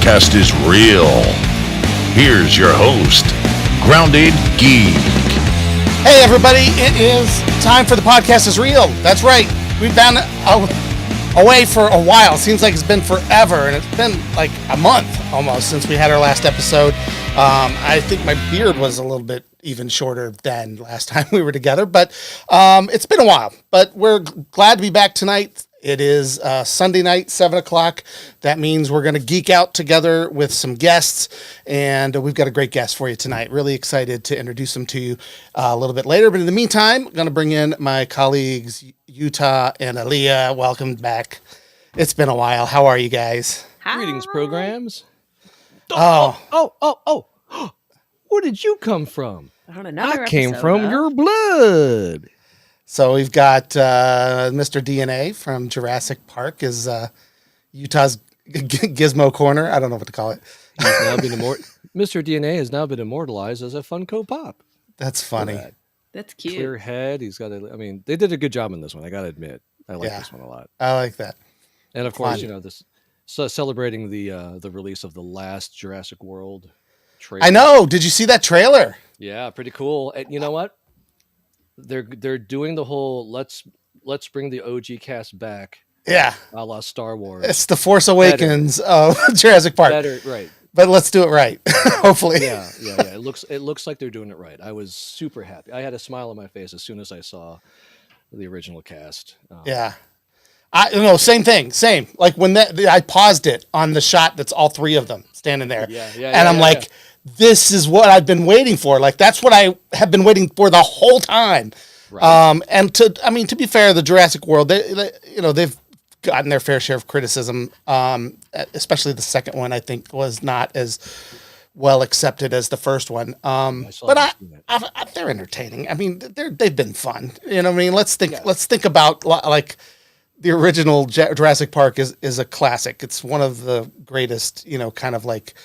podcast is real. Here's your host, Grounded Geek. Hey everybody, it is time for the podcast is real. That's right. We've been away for a while. Seems like it's been forever, and it's been like a month almost since we had our last episode. I think my beard was a little bit even shorter than last time we were together, but it's been a while. But we're glad to be back tonight. It is Sunday night, 7 o'clock. That means we're going to geek out together with some guests, and we've got a great guest for you tonight. Really excited to introduce them to you a little bit later. But in the meantime, I'm going to bring in my colleagues, Utah and Aaliyah. Welcome back. It's been a while. How are you guys? Hi. Greetings, programs. Oh. Where did you come from? On another I came episode from of- your blood. So we've got Mr. DNA from Jurassic Park is Utah's Gizmo Corner. I don't know what to call it. He's now been Mr. DNA has now been immortalized as a Funko Pop. That's funny. That's cute. Clear head. He's got a. I mean, they did a good job in this one. I got to admit, I like Yeah. this one a lot. I like that. And of course, Fun. this celebrating the release of the last Jurassic World trailer. I know. Did you see that trailer? Yeah, pretty cool. And you know what? They're doing the whole let's bring the OG cast back, Yeah. a la Star Wars. It's the Force Awakens of Jurassic Park. Better, right? But let's do it right. Hopefully. Yeah. It looks like they're doing it right. I was super happy. I had a smile on my face as soon as I saw the original cast. Yeah. Same thing. Same. Like when I paused it on the shot that's all three of them standing there. And I'm like, this is what I've been waiting for. Like that's what I have been waiting for the whole time. Right. And to be fair, the Jurassic World, they've gotten their fair share of criticism. Especially the second one, I think, was not as well accepted as the first one. But they're entertaining. I mean, they've been fun. You know what I mean? Let's think about like the original Jurassic Park is a classic. It's one of the greatest, kind of like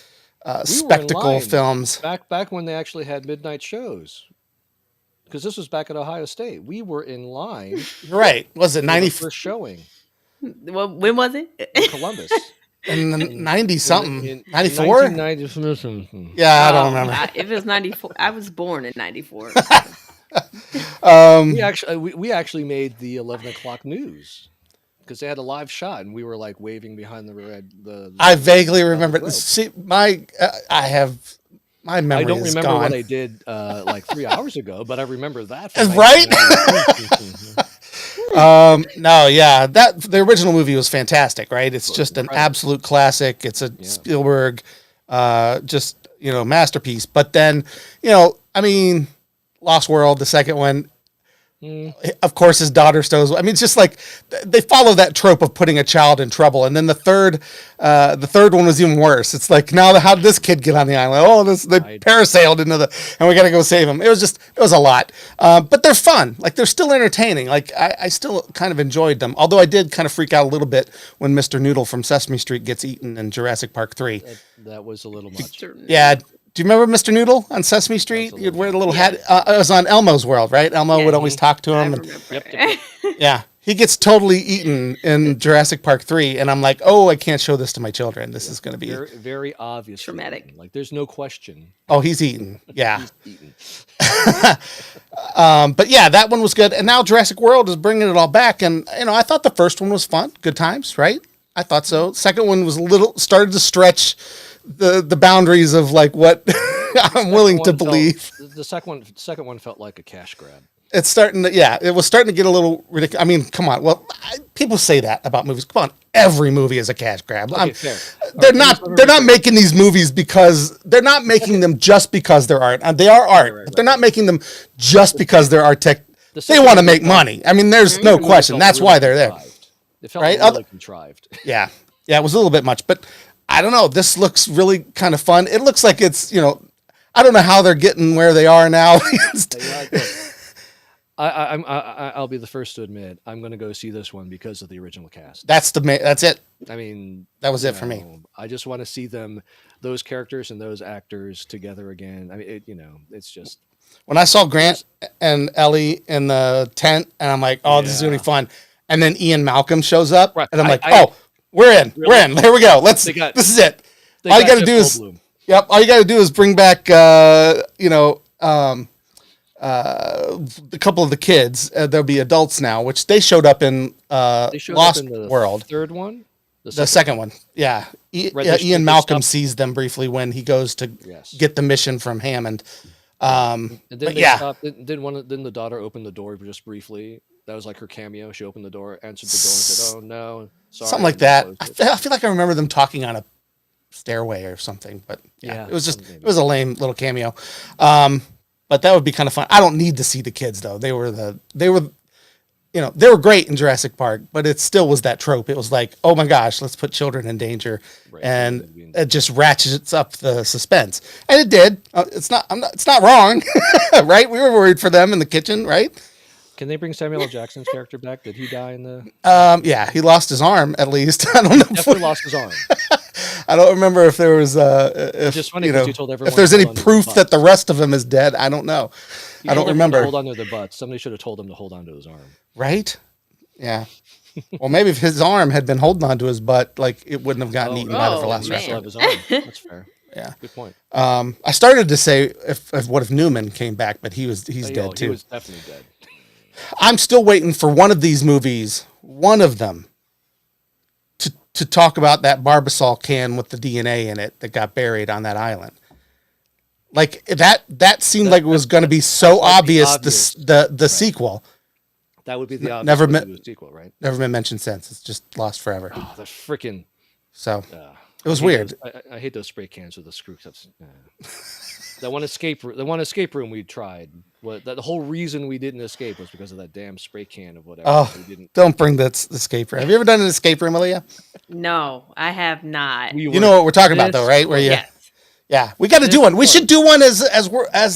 spectacle films. Back when they actually had midnight shows. Because this was back at Ohio State. We were in line. You're right. Was it 90 for showing Well, when was it? in Columbus? in the 90 something? In 94? 1990. Yeah, I don't remember. It was 94. I was born in 94. We actually made the 11 o'clock news because they had a live shot and we were like waving behind I vaguely remember. See, my memory I don't is remember gone. what I did like 3 hours ago, but I remember that. Right? The original movie was fantastic, right? It's just an absolute classic. It's a Spielberg, masterpiece. But then, Lost World, the second one. Of course, his daughter stows. I mean, it's just like they follow that trope of putting a child in trouble, and then the third one was even worse. It's like now, how did this kid get on the island? Oh, they parasailed and we got to go save him. It was a lot, but they're fun. Like they're still entertaining. Like I still kind of enjoyed them. Although I did kind of freak out a little bit when Mr. Noodle from Sesame Street gets eaten in Jurassic Park 3. That was a little much. Yeah. Do you remember Mr. Noodle on Sesame Street? You'd wear the little hat. It was on Elmo's World, right? Elmo would always talk to him. Yeah. He gets totally eaten in Jurassic Park 3. And I'm like, I can't show this to my children. This is going to be very, very obvious. Traumatic. Like there's no question. Oh, he's eaten. Yeah. He's eaten. But yeah, that one was good. And now Jurassic World is bringing it all back. And, I thought the first one was fun. Good times, right? I thought so. Second one was started to stretch the boundaries of like what I'm willing to believe. The second one felt like a cash grab. It's starting to, it was starting to get a little ridiculous. I mean, come on. Well, people say that about movies. Come on, every movie is a cash grab. Okay, fair. They're not making these movies because they're not making them just because they're art. They are art. Right. But they're not making them just because they're art tech. They want to make money. I mean, there's no question. That's why they're there. It felt really contrived. Yeah, it was a little bit much, but I don't know. This looks really kind of fun. It looks like it's, I don't know how they're getting where they are now. I'll be the first to admit I'm going to go see this one because of the original cast. That's it. I mean, that was it for me. I just want to see those characters and those actors together again. I mean, it's just when I saw Grant and Ellie in the tent, and I'm like, this is gonna be fun. And then Ian Malcolm shows up, and I'm like, we're in. Here we go. This is it. They all you got got to Jeff do is, Goldblum. yep, all you got to do is bring back, a couple of the kids. There'll be adults now, which they showed up in They showed Lost up in the World. third one. The second one, yeah. Right, they Ian Malcolm stopped- sees them briefly when he goes to Yes. get the mission from Hammond. And then But they yeah. stopped. Then the daughter opened the door just briefly. That was like her cameo. She opened the door, answered the door, and said, "Oh no, sorry." Something like and then that. closed it. I feel like I remember them talking on a stairway or something, but yeah, Yeah, it was just, something. it was a lame little cameo. But that would be kind of fun. I don't need to see the kids though. They were, they were great in Jurassic Park, but it still was that trope. It was like, oh my gosh, let's put children in danger, Right. and it just ratchets up the suspense, and it did. It's not wrong, right? We were worried for them in the kitchen, right? Can they bring Samuel L. Jackson's character back? Did he die in the? Yeah, he lost his arm at least. I don't know. Definitely lost his arm. I don't remember if there was if just funny you 'cause know you told everyone if there's to any hold on to proof the that the rest of him is dead. I don't know. I don't Told everyone to remember. Hold on to their butts. Somebody should have told him to hold on to his arm. Right? Yeah. Well, maybe if his arm had been holding on to his butt, like it wouldn't have gotten eaten by the oh, Velociraptor. man. Still have his arm. That's fair. Yeah. Good point. I started to say what if Newman came back, but he's Oh, dead he too. was definitely dead. I'm still waiting for one of these movies, one of them, to talk about that Barbasol can with the DNA in it that got buried on that island. Like that seemed like it was going to be so like the obvious. obvious. The sequel. That would be the obvious never way met- to do a sequel, right? Never been mentioned since. It's just lost forever. Oh, that's freaking. So it was weird. I hate those spray cans with the screw cups. That one escape room we tried. The whole reason we didn't escape was because of that damn spray can of whatever. Oh, We didn't. don't bring the escape room. Have you ever done an escape room, Aaliyah? No, I have not. We You were know what we're talking about, this though, right? Where you, Yes. yeah, we got to do This one. We close. should do one as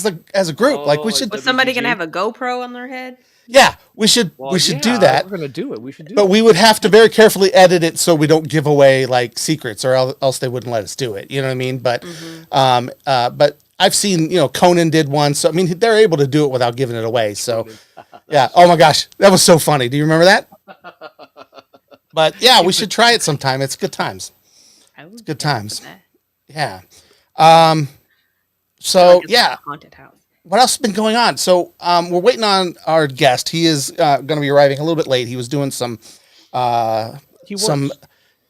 a group. Like we Oh, should, Was somebody WGG? gonna have a GoPro on their head? yeah, we should Well, we should yeah, do that. We're gonna do it. We should do But it. we would have to very carefully edit it so we don't give away like secrets, or else they wouldn't let us do it. You know what I mean? But, but I've seen, Conan did one, so I mean they're able to do it without giving it away. So, yeah. Oh my gosh, that was so funny. Do you remember that? But yeah, we should try it sometime. It's good times. I was Good down times. for that. Yeah. So Like it's yeah. a haunted house. What else has been going on? So we're waiting on our guest. He is going to be arriving a little bit late. He was doing some He some works.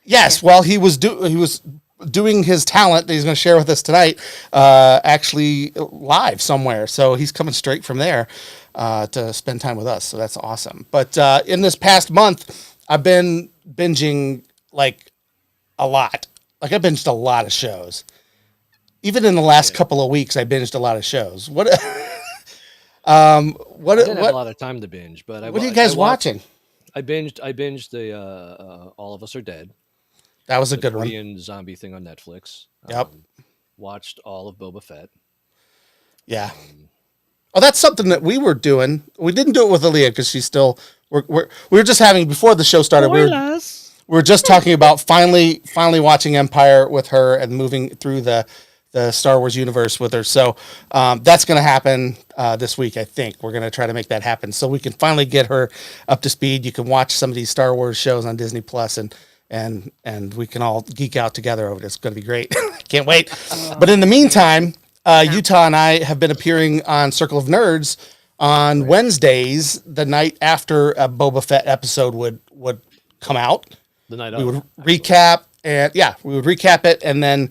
yes. Well, he was doing his talent that he's going to share with us tonight. Actually live somewhere. So he's coming straight from there to spend time with us. So that's awesome. But in this past month, I've been binging like a lot. Like I binged a lot of shows. Even in the last couple of weeks, I binged a lot of shows. What? I didn't have a What lot of time to binge, but are you guys watching? I binged the All of Us Are Dead. That was a The good one. Korean zombie thing on Netflix. Yep. Watched all of Boba Fett. Yeah. Oh, that's something that we were doing. We didn't do it with Aaliyah because she's still. We were just having before the show started. We were just talking about finally watching Empire with her and moving through the Star Wars universe with her. So that's going to happen this week. I think we're going to try to make that happen so we can finally get her up to speed. You can watch some of these Star Wars shows on Disney Plus and we can all geek out together over it. It's going to be great. Can't wait. But in the meantime, Utah and I have been appearing on Circle of Nerds on Wednesdays, the night after a Boba Fett episode would come out. The night We of. would recap we would recap it and then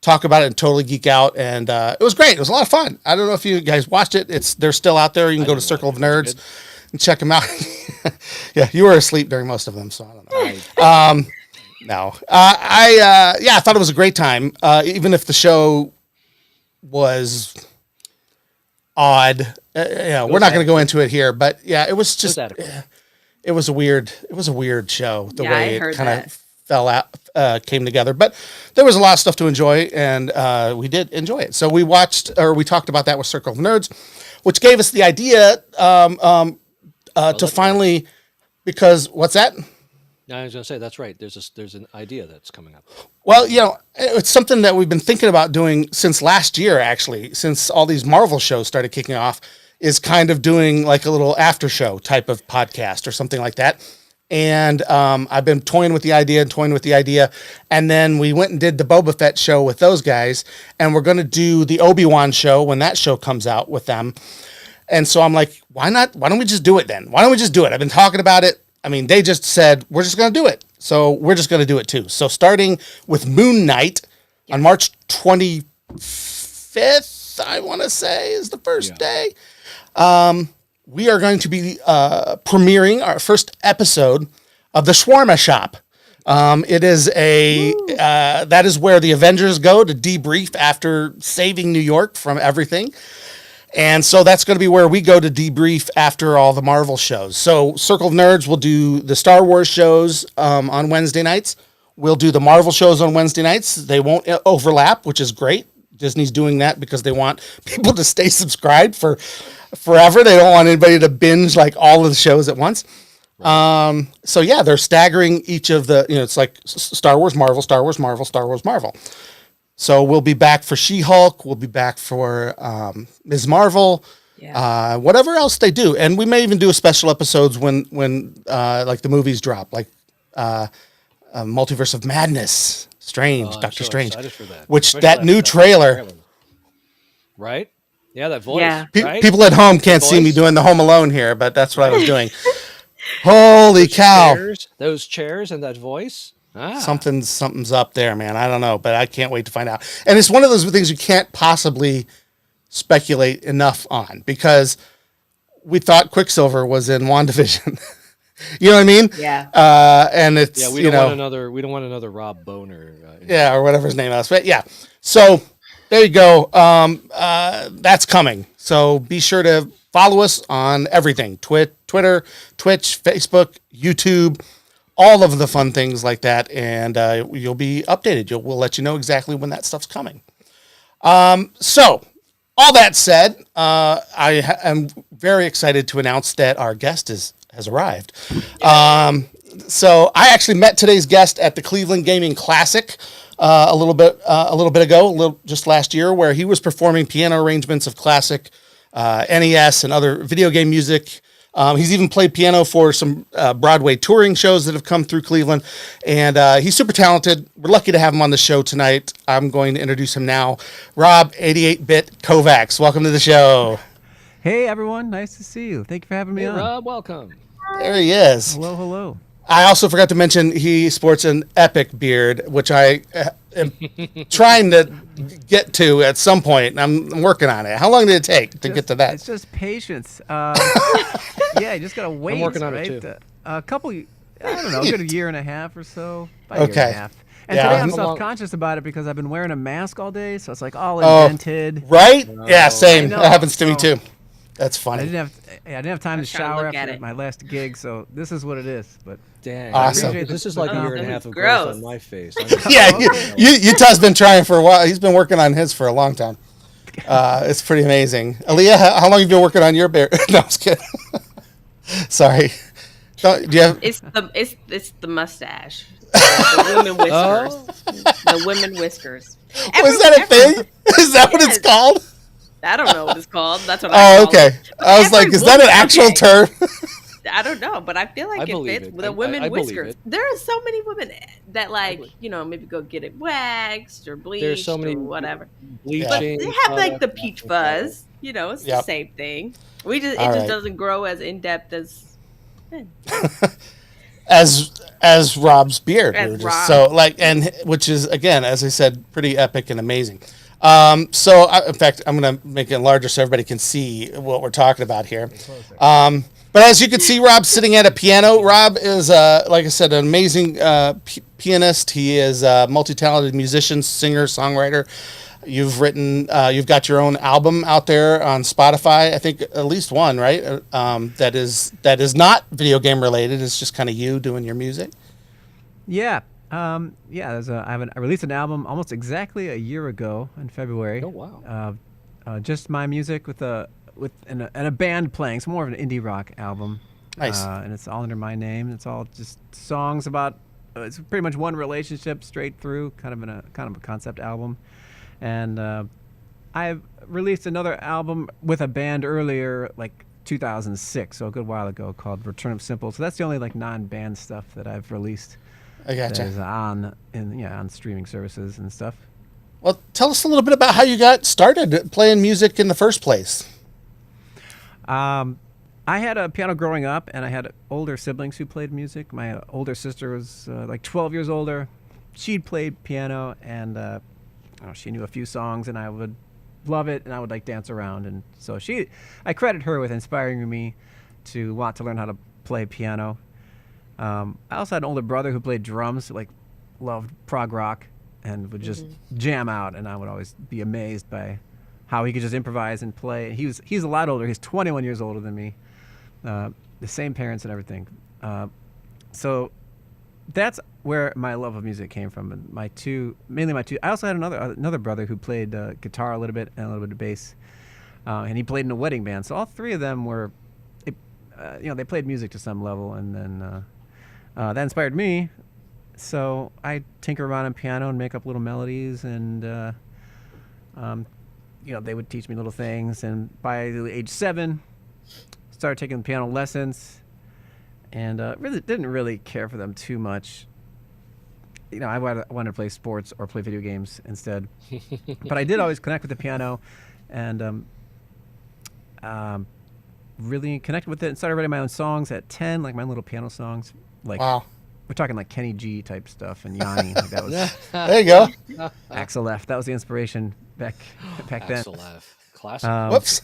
talk about it and totally geek out. And it was great. It was a lot of fun. I don't know if you guys watched it. They're still out there. You can go to Circle of Nerds and check them out. Yeah, you were asleep during most of them, so I don't know. No, I thought it was a great time. Even if the show was odd, we're not going to go into it here. But yeah, it was just adequate. it was a weird show. The Yeah, way I it heard kind that. of fell out, came together. But there was a lot of stuff to enjoy, and we did enjoy it. So we talked about that with Circle of Nerds, which gave us the idea to finally, because what's that? I was going to say that's right. There's an idea that's coming up. Well, it's something that we've been thinking about doing since last year, actually, since all these Marvel shows started kicking off, is kind of doing like a little after show type of podcast or something like that. And I've been toying with the idea. And then we went and did the Boba Fett show with those guys. And we're going to do the Obi-Wan show when that show comes out with them. And so I'm like, why not? Why don't we just do it then? Why don't we just do it? I've been talking about it. I mean, they just said, we're just going to do it. So we're just going to do it too. So starting with Moon Knight on March 25th, I want to say is the first day. We are going to be premiering our first episode of the Shawarma Shop. It is that is where the Avengers go to debrief after saving New York from everything. And so that's going to be where we go to debrief after all the Marvel shows. So Circle of Nerds will do the Star Wars shows on Wednesday nights. We'll do the Marvel shows on Wednesday nights. They won't overlap, which is great. Disney's doing that because they want people to stay subscribed for forever. They don't want anybody to binge like all of the shows at once. So yeah, they're staggering each of the, it's like Star Wars, Marvel, Star Wars, Marvel, Star Wars, Marvel. So we'll be back for She-Hulk. We'll be back for Ms. Marvel. Yeah. Whatever else they do, and we may even do a special episodes when like the movies drop, like Multiverse of Madness, Doctor Strange, for that. Which especially that new trailer, right? Yeah, that voice. Yeah. Right? People at home can't see me doing the Home Alone here, but that's what I was doing. Holy cow! Those chairs and that voice. Something's up there, man. I don't know, but I can't wait to find out. And it's one of those things you can't possibly speculate enough on because we thought Quicksilver was in WandaVision. You know what I mean? Yeah. And it's we don't want another Rob Boner. Or whatever his name is. But yeah. So there you go. That's coming. So be sure to follow us on everything: Twitter, Twitch, Facebook, YouTube. All of the fun things like that, and you'll be updated. We'll let you know exactly when that stuff's coming. So, all that said, I am very excited to announce that our guest has arrived. So, I actually met today's guest at the Cleveland Gaming Classic a little bit ago, just last year, where he was performing piano arrangements of classic NES and other video game music. He's even played piano for some Broadway touring shows that have come through Cleveland, and he's super talented. We're lucky to have him on the show tonight. I'm going to introduce him now. Rob 88-Bit Kovacs, welcome to the show. Hey, everyone. Nice to see you. Thank you for having me on. Rob, welcome. There he is. Hello. I also forgot to mention he sports an epic beard, which I am trying to get to at some point, and I'm working on it. How long did it take to get to that? It's just patience. Yeah, you just got to wait. I'm working on right? it, too. A couple, I don't know, a good year and a half or so. About a year and a half. And Yeah. today I'm self-conscious about it because I've been wearing a mask all day, so it's like all indented. Right? Yeah, same. I know. That happens to me, too. That's I funny. didn't have time to was trying to shower look at after it. my last gig, so this is what it is. But Dang. Awesome. This is like a year and a half of Gross. growth on my face. Yeah, Utah's been trying for a while. He's been working on his for a long time. It's pretty amazing. Aaliyah, how long have you been working on your beard? No, I was kidding. Sorry. Do you have? It's the mustache. The women whiskers. The women whiskers. Was that a thing? Is that what it's called? I don't know what it's called. That's what I call okay. it. I was like, is that an actual term? I don't know, but I feel like it fits the women I believe whiskers. it. There are so many women that maybe go get it waxed or bleached There's so many or whatever. bleaching. But they have like the peach fuzz. It's the same thing. It just doesn't grow as in depth as Rob's beard. Which is again, as I said, pretty epic and amazing. In fact, I'm going to make it larger so everybody can see what we're talking about here. But as you can see, Rob's sitting at a piano. Rob is, like I said, an amazing pianist. He is a multi-talented musician, singer, songwriter. You've got your own album out there on Spotify. I think at least one, right? That is not video game related. It's just kind of you doing your music. yeah. I released an album almost exactly a year ago in February. Oh wow! Just my music with a band playing. It's more of an indie rock album. Nice. And it's all under my name. It's all just songs about. It's pretty much one relationship straight through, kind of a concept album. And I've released another album with a band earlier, like 2006, so a good while ago, called Return of Simple. So that's the only like non-band stuff that I've released. I gotcha. That is on streaming services and stuff. Well, tell us a little bit about how you got started playing music in the first place. I had a piano growing up, and I had older siblings who played music. My older sister was like 12 years older. She'd played piano, and she knew a few songs, and I would love it, and I would like dance around. And so I credit her with inspiring me to want to learn how to play piano. I also had an older brother who played drums, like loved prog rock, and would just jam out, and I would always be amazed by how he could just improvise and play. He's a lot older. He's 21 years older than me. The same parents and everything. So that's where my love of music came from. And mainly my two. I also had another brother who played guitar a little bit and a little bit of bass, and he played in a wedding band. So all three of them were, they played music to some level, and then that inspired me. So I tinker around on piano and make up little melodies, and they would teach me little things. And by age 7, started taking piano lessons, and really didn't really care for them too much. I wanted to play sports or play video games instead. But I did always connect with the piano, and really connected with it, and started writing my own songs at 10, like my little piano songs. Like, wow. We're talking like Kenny G type stuff and Yanni. Like that was there you go. Axel F. That was the inspiration back then. Axel F. Classic. Whoops.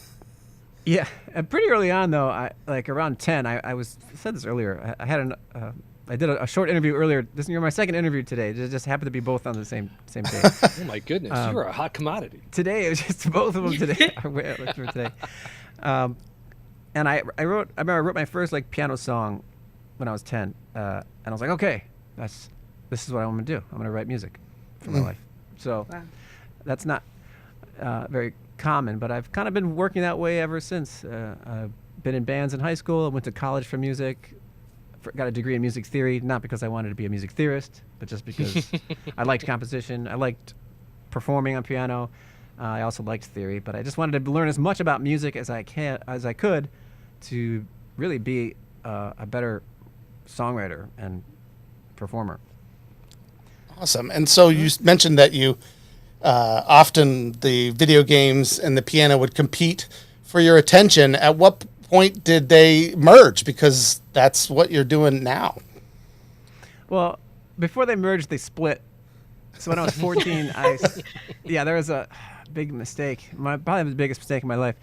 Yeah, and pretty early on though, around 10, I said this earlier. I did a short interview earlier. You're my second interview today. It just happened to be both on the same day. Oh my goodness, you're a hot commodity. Today it was just both of them today. And I remember I wrote my first like piano song when I was 10, and I was like, okay, this is what I'm gonna do. I'm gonna write music for my life. So that's not very common, but I've kind of been working that way ever since. I've been in bands in high school. I went to college for music. Got a degree in music theory, not because I wanted to be a music theorist, but just because I liked composition. I liked performing on piano. I also liked theory, but I just wanted to learn as much about music as I could to really be a better songwriter and performer. Awesome. And so you mentioned that you often the video games and the piano would compete for your attention. At what point did they merge? Because that's what you're doing now. Well, before they merged, they split. So when I was 14, there was a big mistake. Probably the biggest mistake in my life.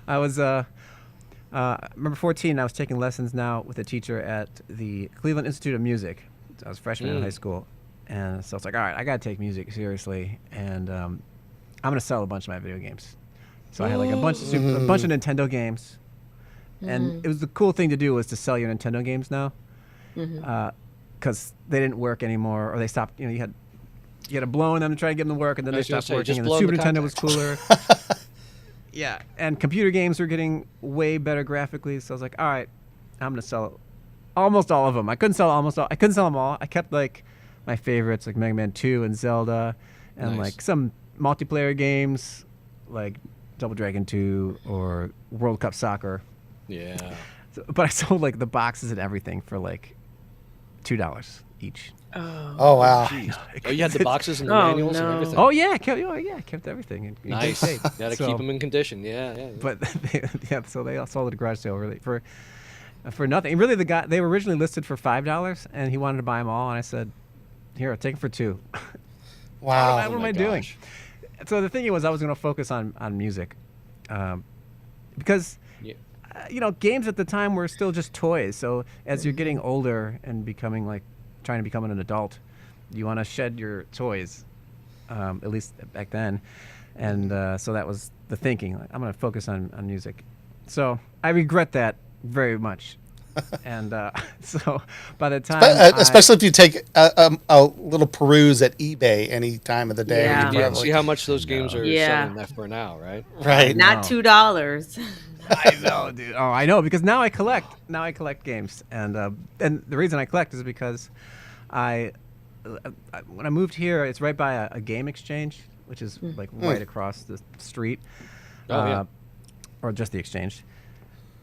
I was remember 14. I was taking lessons now with a teacher at the Cleveland Institute of Music. I was a freshman in high school, and so I was like, all right, I got to take music seriously, and I'm going to sell a bunch of my video games. So I had like a bunch of Nintendo games, and it was the cool thing to do was to sell your Nintendo games now, because they didn't work anymore, or they stopped. You had to blow in them to try to get them to work, and then they stopped working. And the Super Nintendo was cooler. Yeah, and computer games were getting way better graphically, so I was like, all right, I'm gonna sell almost all of them. I couldn't sell them all. I kept like my favorites, like Mega Man 2 and Zelda, and like some multiplayer games, like Double Dragon 2 or World Cup Soccer. Yeah. But I sold like the boxes and everything for like $2 each. Oh wow! Oh, you had the boxes and the manuals and everything. Oh yeah, I kept everything. In nice. Got to keep them in condition. Yeah. But so they all sold at a garage sale really for nothing. And really, they were originally listed for $5, and he wanted to buy them all, and I said, "Here, I'll take them for $2." Wow! What am I doing? So the thing was, I was going to focus on music, because games at the time were still just toys. So as you're getting older and becoming like trying to become an adult, you want to shed your toys, at least back then, and so that was the thinking. Like, I'm going to focus on music. So I regret that very much, and so by the time, especially if you take a little peruse at eBay any time of the day, yeah. See how much those games are selling that for now, right? Right, not $2. I know, dude. Oh, I know, because now I collect games, and the reason I collect is because when I moved here, it's right by a game exchange, which is like right across the street, or just the exchange.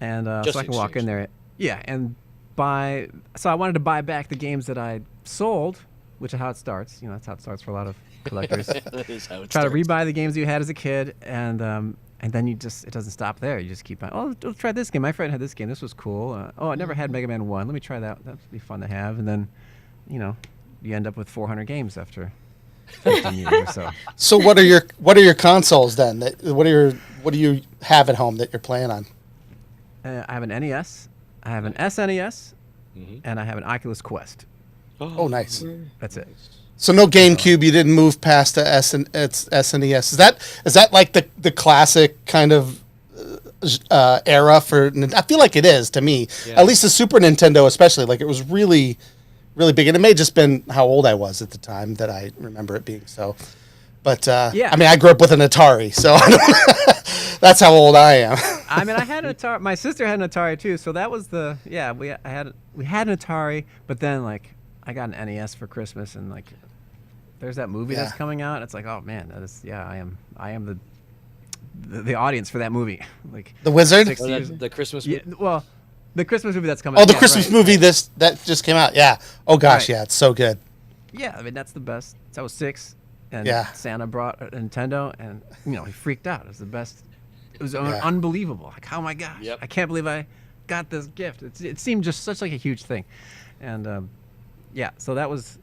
and so I can walk in there. Yeah, and buy. So I wanted to buy back the games that I sold, which is how it starts. That's how it starts for a lot of collectors. That is how it Try starts. to rebuy the games you had as a kid, and then it doesn't stop there. You just keep on. Oh, let's try this game. My friend had this game. This was cool. I never had Mega Man 1. Let me try that. That'd be fun to have. And then, you end up with 400 games after 15 years or so. So what are your consoles then? What do you have at home that you're playing on? I have an NES, I have an SNES, and I have an Oculus Quest. Oh, nice. That's it. So no GameCube. You didn't move past the SNES. Is that like the classic kind of era for? I feel like it is to me. Yeah. At least the Super Nintendo, especially. Like it was really, really big, and it may have just been how old I was at the time that I remember it being so. But yeah. I mean, I grew up with an Atari, so that's how old I am. I mean, I had an Atari. My sister had an Atari too, so that was we had an Atari, but then like I got an NES for Christmas, and like there's that movie that's coming out. It's like, oh man, that is I am the audience for that movie. Like The Wizard, the Christmas movie. Yeah, well, the Christmas movie that's coming out. Oh, the Christmas movie that just came out. Yeah. Oh gosh, yeah, it's so good. Yeah, I mean that's the best. So I was 6. And Santa brought a Nintendo, and he freaked out. It was the best. It was unbelievable. Like, oh my gosh, I can't believe I got this gift. It seemed just such like a huge thing, and so that was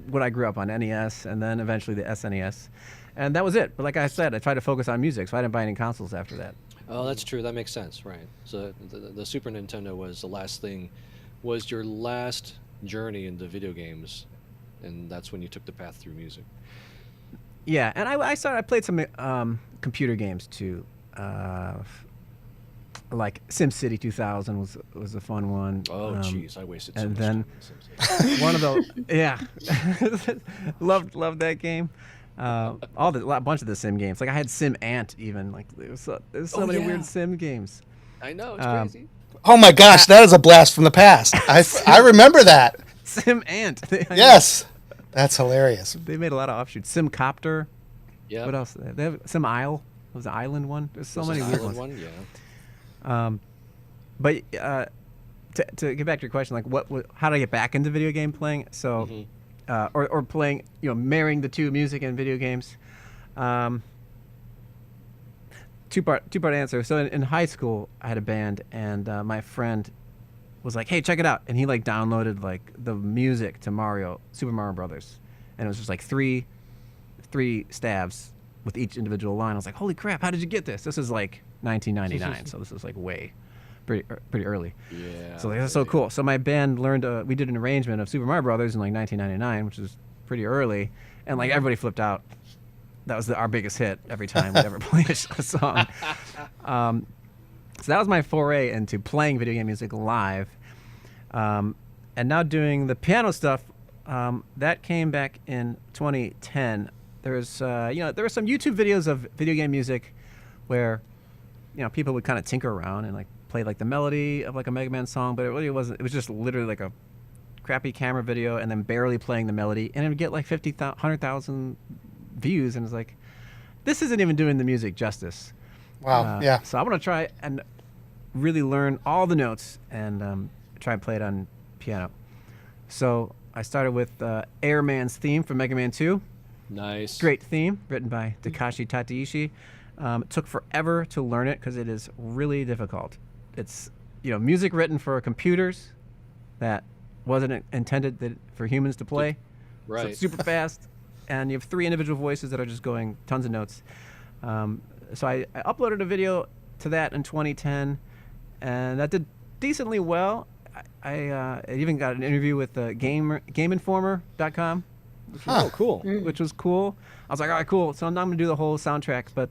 what I grew up on, NES, and then eventually the SNES, and that was it. But like I said, I tried to focus on music, so I didn't buy any consoles after that. Oh, that's true. That makes sense, right? So the Super Nintendo was the last thing, was your last journey into video games. And that's when you took the path through music. Yeah, and I played some computer games too, like SimCity 2000 was a fun one. Oh, jeez, I wasted so much then time on SimCity. One of those, loved that game. A bunch of the Sim games. Like I had Sim Ant even. Like there's so many weird Sim games. I know, it's crazy. Oh my gosh, that is a blast from the past. I remember that. Sim Ant. Yes. That's hilarious. They made a lot of offshoots. Sim Copter. Yeah. What else? They have Sim Isle. It was the island one. There's so many weird ones. But to get back to your question, like how did I get back into video game playing? So, or playing, marrying the two, music and video games. Two-part answer. So in high school, I had a band, and my friend was like, hey, check it out. And he like downloaded like the music to Super Mario Brothers. And it was just like three stabs with each individual line. I was like, holy crap, how did you get this? This is like 1999, so this is like pretty early. Yeah. So like, that's so cool. So my band we did an arrangement of Super Mario Brothers in like 1999, which is pretty early. And like everybody flipped out. That was our biggest hit every time we ever played a song. So that was my foray into playing video game music live. And now doing the piano stuff, that came back in 2010. There were some YouTube videos of video game music where, people would kind of tinker around and like play like the melody of like a Mega Man song, but it really wasn't. It was just literally like a crappy camera video and then barely playing the melody, and it would get like 100,000 views, and it's like, this isn't even doing the music justice. Wow. So I want to try and really learn all the notes and try and play it on piano. So I started with Airman's theme from Mega Man 2. Nice. Great theme, written by Takashi Tateishi. It took forever to learn it because it is really difficult. It's music written for computers that wasn't intended for humans to play. Right. So it's super fast, and you have 3 individual voices that are just going tons of notes. So I uploaded a video to that in 2010, and that did decently well. I even got an interview with GameInformer.com. Oh, cool. Which was cool. I was like, all right, cool. So now I'm going to do the whole soundtrack, but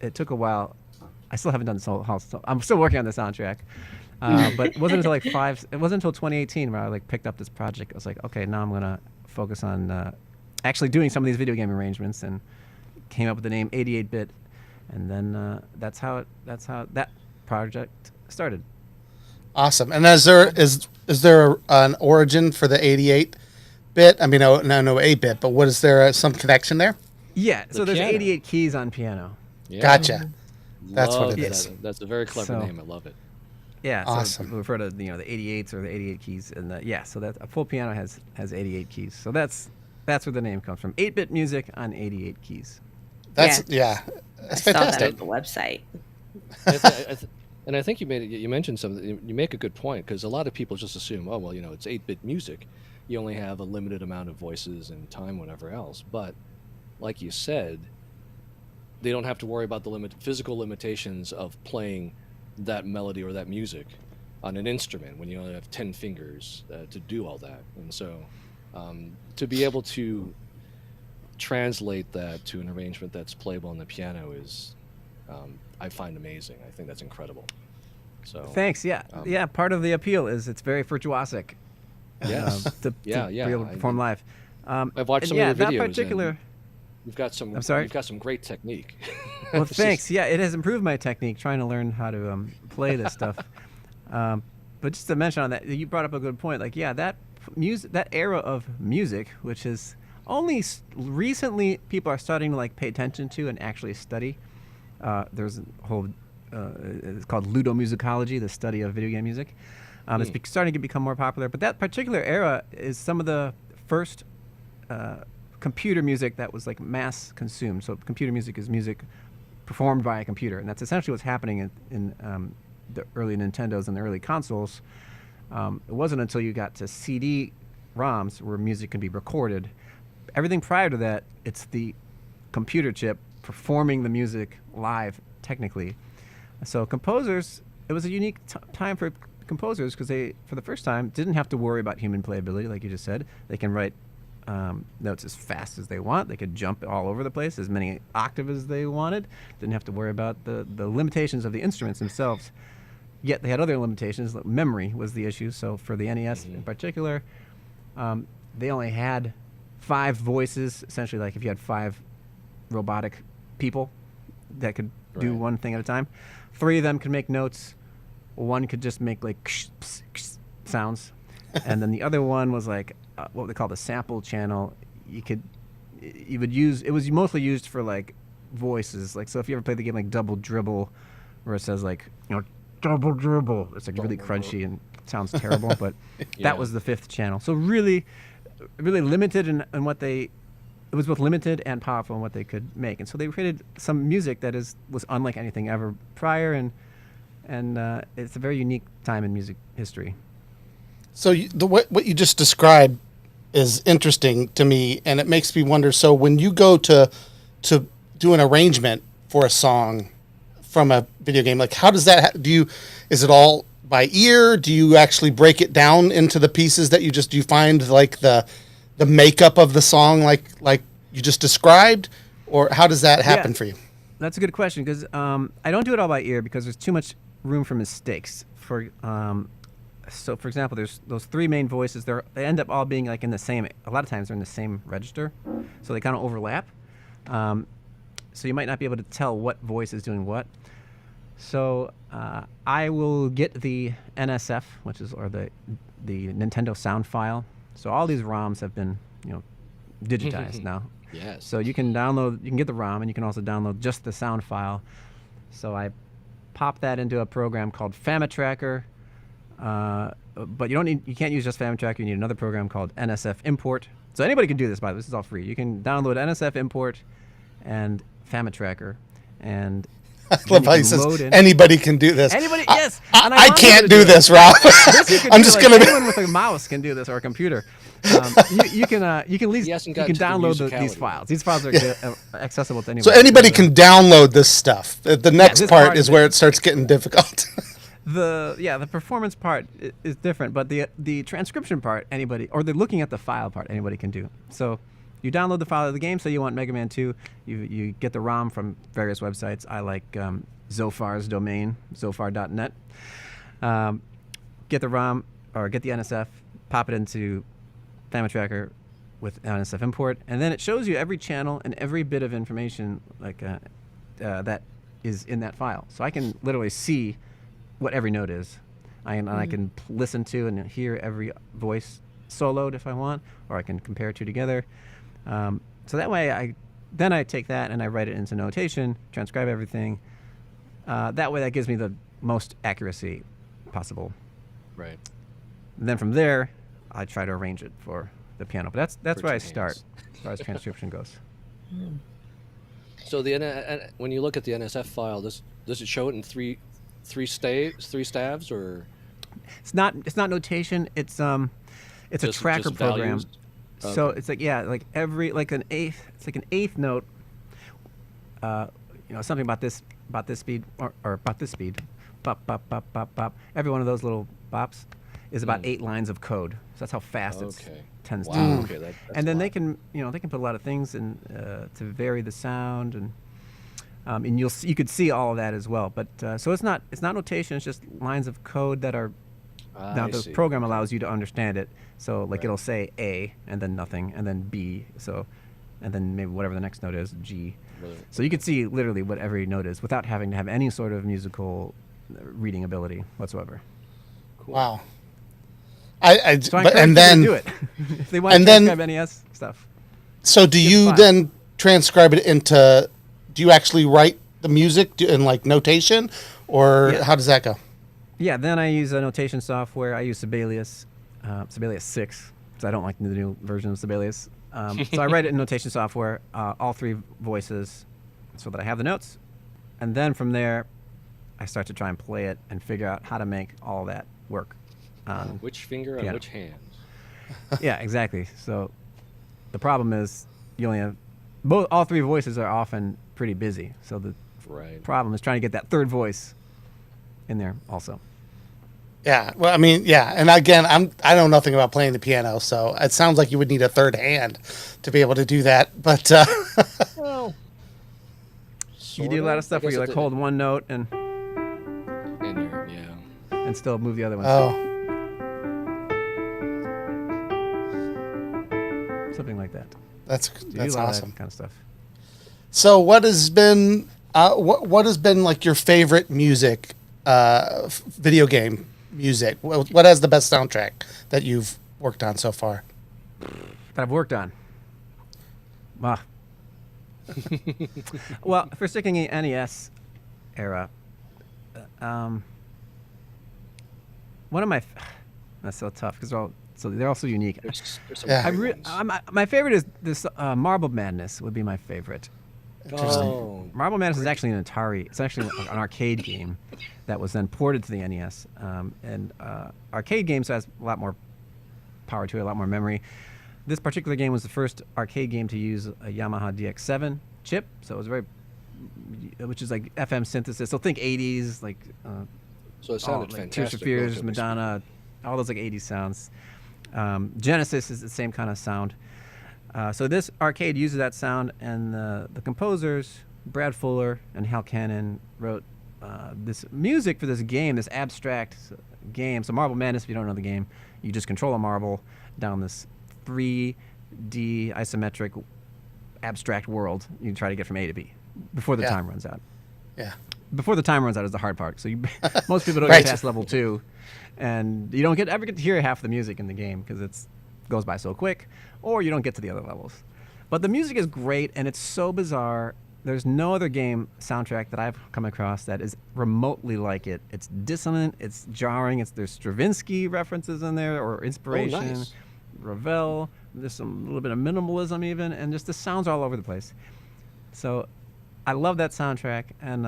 it took a while. I still haven't done the whole. I'm still working on the soundtrack. But it wasn't until it wasn't until 2018 where I like picked up this project. I was like, okay, now I'm going to focus on actually doing some of these video game arrangements, and came up with the name 88-bit, and then that's how that project started. Awesome. And is there an origin for the 88-bit? I mean, no 8-bit, but is there some connection there? Yeah. So there's 88 keys on piano. Yeah. Gotcha. That's what it Love is. that. That's a very clever name. I love it. Yeah, so Awesome. we refer to the 88s or the 88 keys, and so that a full piano has 88 keys. So that's where the name comes from. 8-bit music on 88 keys. That's I That's saw that fantastic. on the website. And I think you mentioned something. You make a good point, because a lot of people just assume, oh well, it's 8-bit music. You only have a limited amount of voices and time, whatever else. But like you said, they don't have to worry about the physical limitations of playing that melody or that music on an instrument when you only have 10 fingers to do all that. And so to be able to translate that to an arrangement that's playable on the piano is, I find amazing. I think that's incredible. So Thanks. Yeah, part of the appeal is it's very virtuosic. Yes. To be able to perform live. I've watched and some yeah, of your videos. that particular. You've got some. I'm sorry? You've got some great technique. Well, It's thanks. just- Yeah, it has improved my technique trying to learn how to play this stuff. But just to mention on that, you brought up a good point. Like, yeah, that era of music, which is only recently people are starting to like pay attention to and actually study. There's a whole. It's called ludomusicology, the study of video game music. It's starting to become more popular. But that particular era is some of the first computer music that was like mass consumed. So computer music is music performed by a computer, and that's essentially what's happening in the early Nintendos and the early consoles. It wasn't until you got to CD-ROMs where music can be recorded. Everything prior to that, it's the computer chip performing the music live, technically. So composers, it was a unique time for composers because they, for the first time, didn't have to worry about human playability, like you just said. They can write notes as fast as they want. They could jump all over the place, as many octaves as they wanted. Didn't have to worry about the limitations of the instruments themselves. Yet they had other limitations. Like memory was the issue. So for the NES in particular, they only had 5 voices, essentially like if you had 5 robotic people that could do one thing at a time. 3 of them could make notes. 1 could just make like ksh, pss, ksh sounds. And then the other one was like what they call the sample channel. You would use, it was mostly used for like voices. Like, so if you ever played the game like Double Dribble, where it says like, double dribble, it's like really crunchy and sounds terrible, but that was the 5th channel. So really limited in what it was both limited and powerful in what they could make. And so they created some music that was unlike anything ever prior, and it's a very unique time in music history. So what you just described is interesting to me, and it makes me wonder. So when you go to do an arrangement for a song from a video game, like how does that? Is it all by ear? Do you actually break it down into the pieces that you find like the makeup of the song, like you just described, or how does that happen for you? That's a good question, because I don't do it all by ear because there's too much room for mistakes. So, for example, there's those 3 main voices. They end up all being like in the same. A lot of times they're in the same register, so they kind of overlap. So you might not be able to tell what voice is doing what. So I will get the NSF, or the Nintendo sound file. So all these ROMs have been digitized now. Yes. So you can get the ROM, and you can also download just the sound file. So I pop that into a program called FamiTracker. But you can't use just FamiTracker. You need another program called NSF Import. So anybody can do this, by the way. This is all free. You can download NSF Import and FamiTracker, and I love how he says anybody can do this. Anybody, yes. I can't do this, Rob. I'm just gonna. Anyone with a mouse can do this, or a computer. You can at least download these files. These files are accessible to anybody. So anybody can download this stuff. The next part is where it starts getting difficult. The performance part is different, but the transcription part, anybody, or the looking at the file part, anybody can do. So you download the file of the game. So you want Mega Man 2. You get the ROM from various websites. I like Zophar's domain, zophar.net. Get the ROM, or get the NSF, pop it into FamiTracker with NSF import, and then it shows you every channel and every bit of information that is in that file. So I can literally see what every note is. I can listen to and hear every voice soloed if I want, or I can compare 2 together. So that way I take that and I write it into notation, transcribe everything, That way, that gives me the most accuracy possible. Right. And then from there, I try to arrange it for the piano. But that's where I start hands. as far as transcription goes. So when you look at the NSF file, does it show it in three staves, or It's not notation. It's a tracker program. values? So Okay. it's like an eighth note. Something about this speed or about this speed. Bop bop bop bop bop. Every one of those little bops is about 8 lines of code. So that's how fast it tends to Wow. move. Okay, that's And then a they lot. can put a lot of things in to vary the sound, and you could see all of that as well. But so it's not notation. It's just lines of code that are. Now I the see. program allows you to understand it. So like Right. it'll say A and then nothing and then B. So, and then maybe whatever the next note is, G. Right. So you could see literally what every note is without having to have any sort of musical reading ability whatsoever. Wow. So I encourage And people then to do it if they want and to then- transcribe NES stuff. so do you fine. then transcribe it into? Do you actually write the music in like notation, or Yeah. how does that go? Yeah, then I use a notation software. I use Sibelius 6, because I don't like the new version of Sibelius. So I write it in notation software, all 3 voices, so that I have the notes. And then from there, I start to try and play it and figure out how to make all that work. Which finger and piano. which hand? Yeah, exactly. So the problem is you only have all 3 voices are often pretty busy. So the Right. problem is trying to get that third voice in there also. Yeah. Well, I mean, yeah. And again, I know nothing about playing the piano, so it sounds like you would need a third hand to be able to do that. But Well, You do a lot of stuff where you like hold one note and yeah. still move the other one. oh, Something like that. that's So you do a lot of awesome. that kind of stuff. So what has been what has been like your favorite music, video game music? What has the best soundtrack that you've worked on so far? That I've worked on. Ah. Well, for sticking in NES era, one of my that's so tough because they're all so unique. There's some Yeah. great ones. My favorite is this Marble Madness would be my favorite. Oh, Marble Madness is actually an Atari. It's actually an arcade game that was then ported to the NES. Arcade games has a lot more power to it, a lot more memory. This particular game was the first arcade game to use a Yamaha DX7 chip, so it was which is like FM synthesis. So think 80s, like so it sounded like fantastic. Tears for Fears, relatively Madonna, all those like 80s sounds. Genesis is the same kind of sound. So this arcade uses that sound, and the composers, Brad Fuller and Hal Cannon, wrote this music for this game, this abstract game. So Marble Madness, if you don't know the game, you just control a marble down this 3D isometric abstract world. You try to get from A to B before the time runs out. Yeah. Before the time runs out is the hard part. So most people don't Right. get past level 2, and you don't ever get to hear half the music in the game because it goes by so quick, or you don't get to the other levels. But the music is great, and it's so bizarre. There's no other game soundtrack that I've come across that is remotely like it. It's dissonant, it's jarring, there's Stravinsky references in there, or inspiration, nice. Ravel, there's a little bit of minimalism even, and just the sounds are all over the place. So I love that soundtrack, and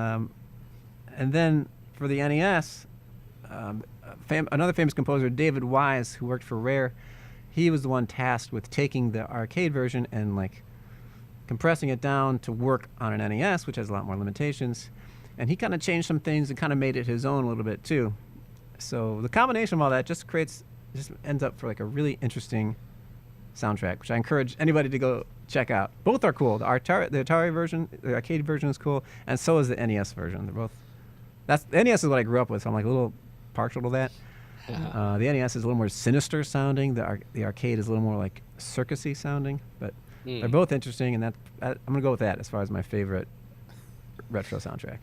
then for the NES, another famous composer, David Wise, who worked for Rare, he was the one tasked with taking the arcade version and like compressing it down to work on an NES, which has a lot more limitations. And he kind of changed some things and kind of made it his own a little bit too. So the combination of all that just ends up for like a really interesting soundtrack, which I encourage anybody to go check out. Both are cool. The Atari version, the arcade version is cool, and so is the NES version. They're both. The NES is what I grew up with, so I'm like a little partial to that. The NES is a little more sinister sounding. The arcade is a little more like circusy sounding, but they're both interesting, and I'm gonna go with that as far as my favorite retro soundtrack.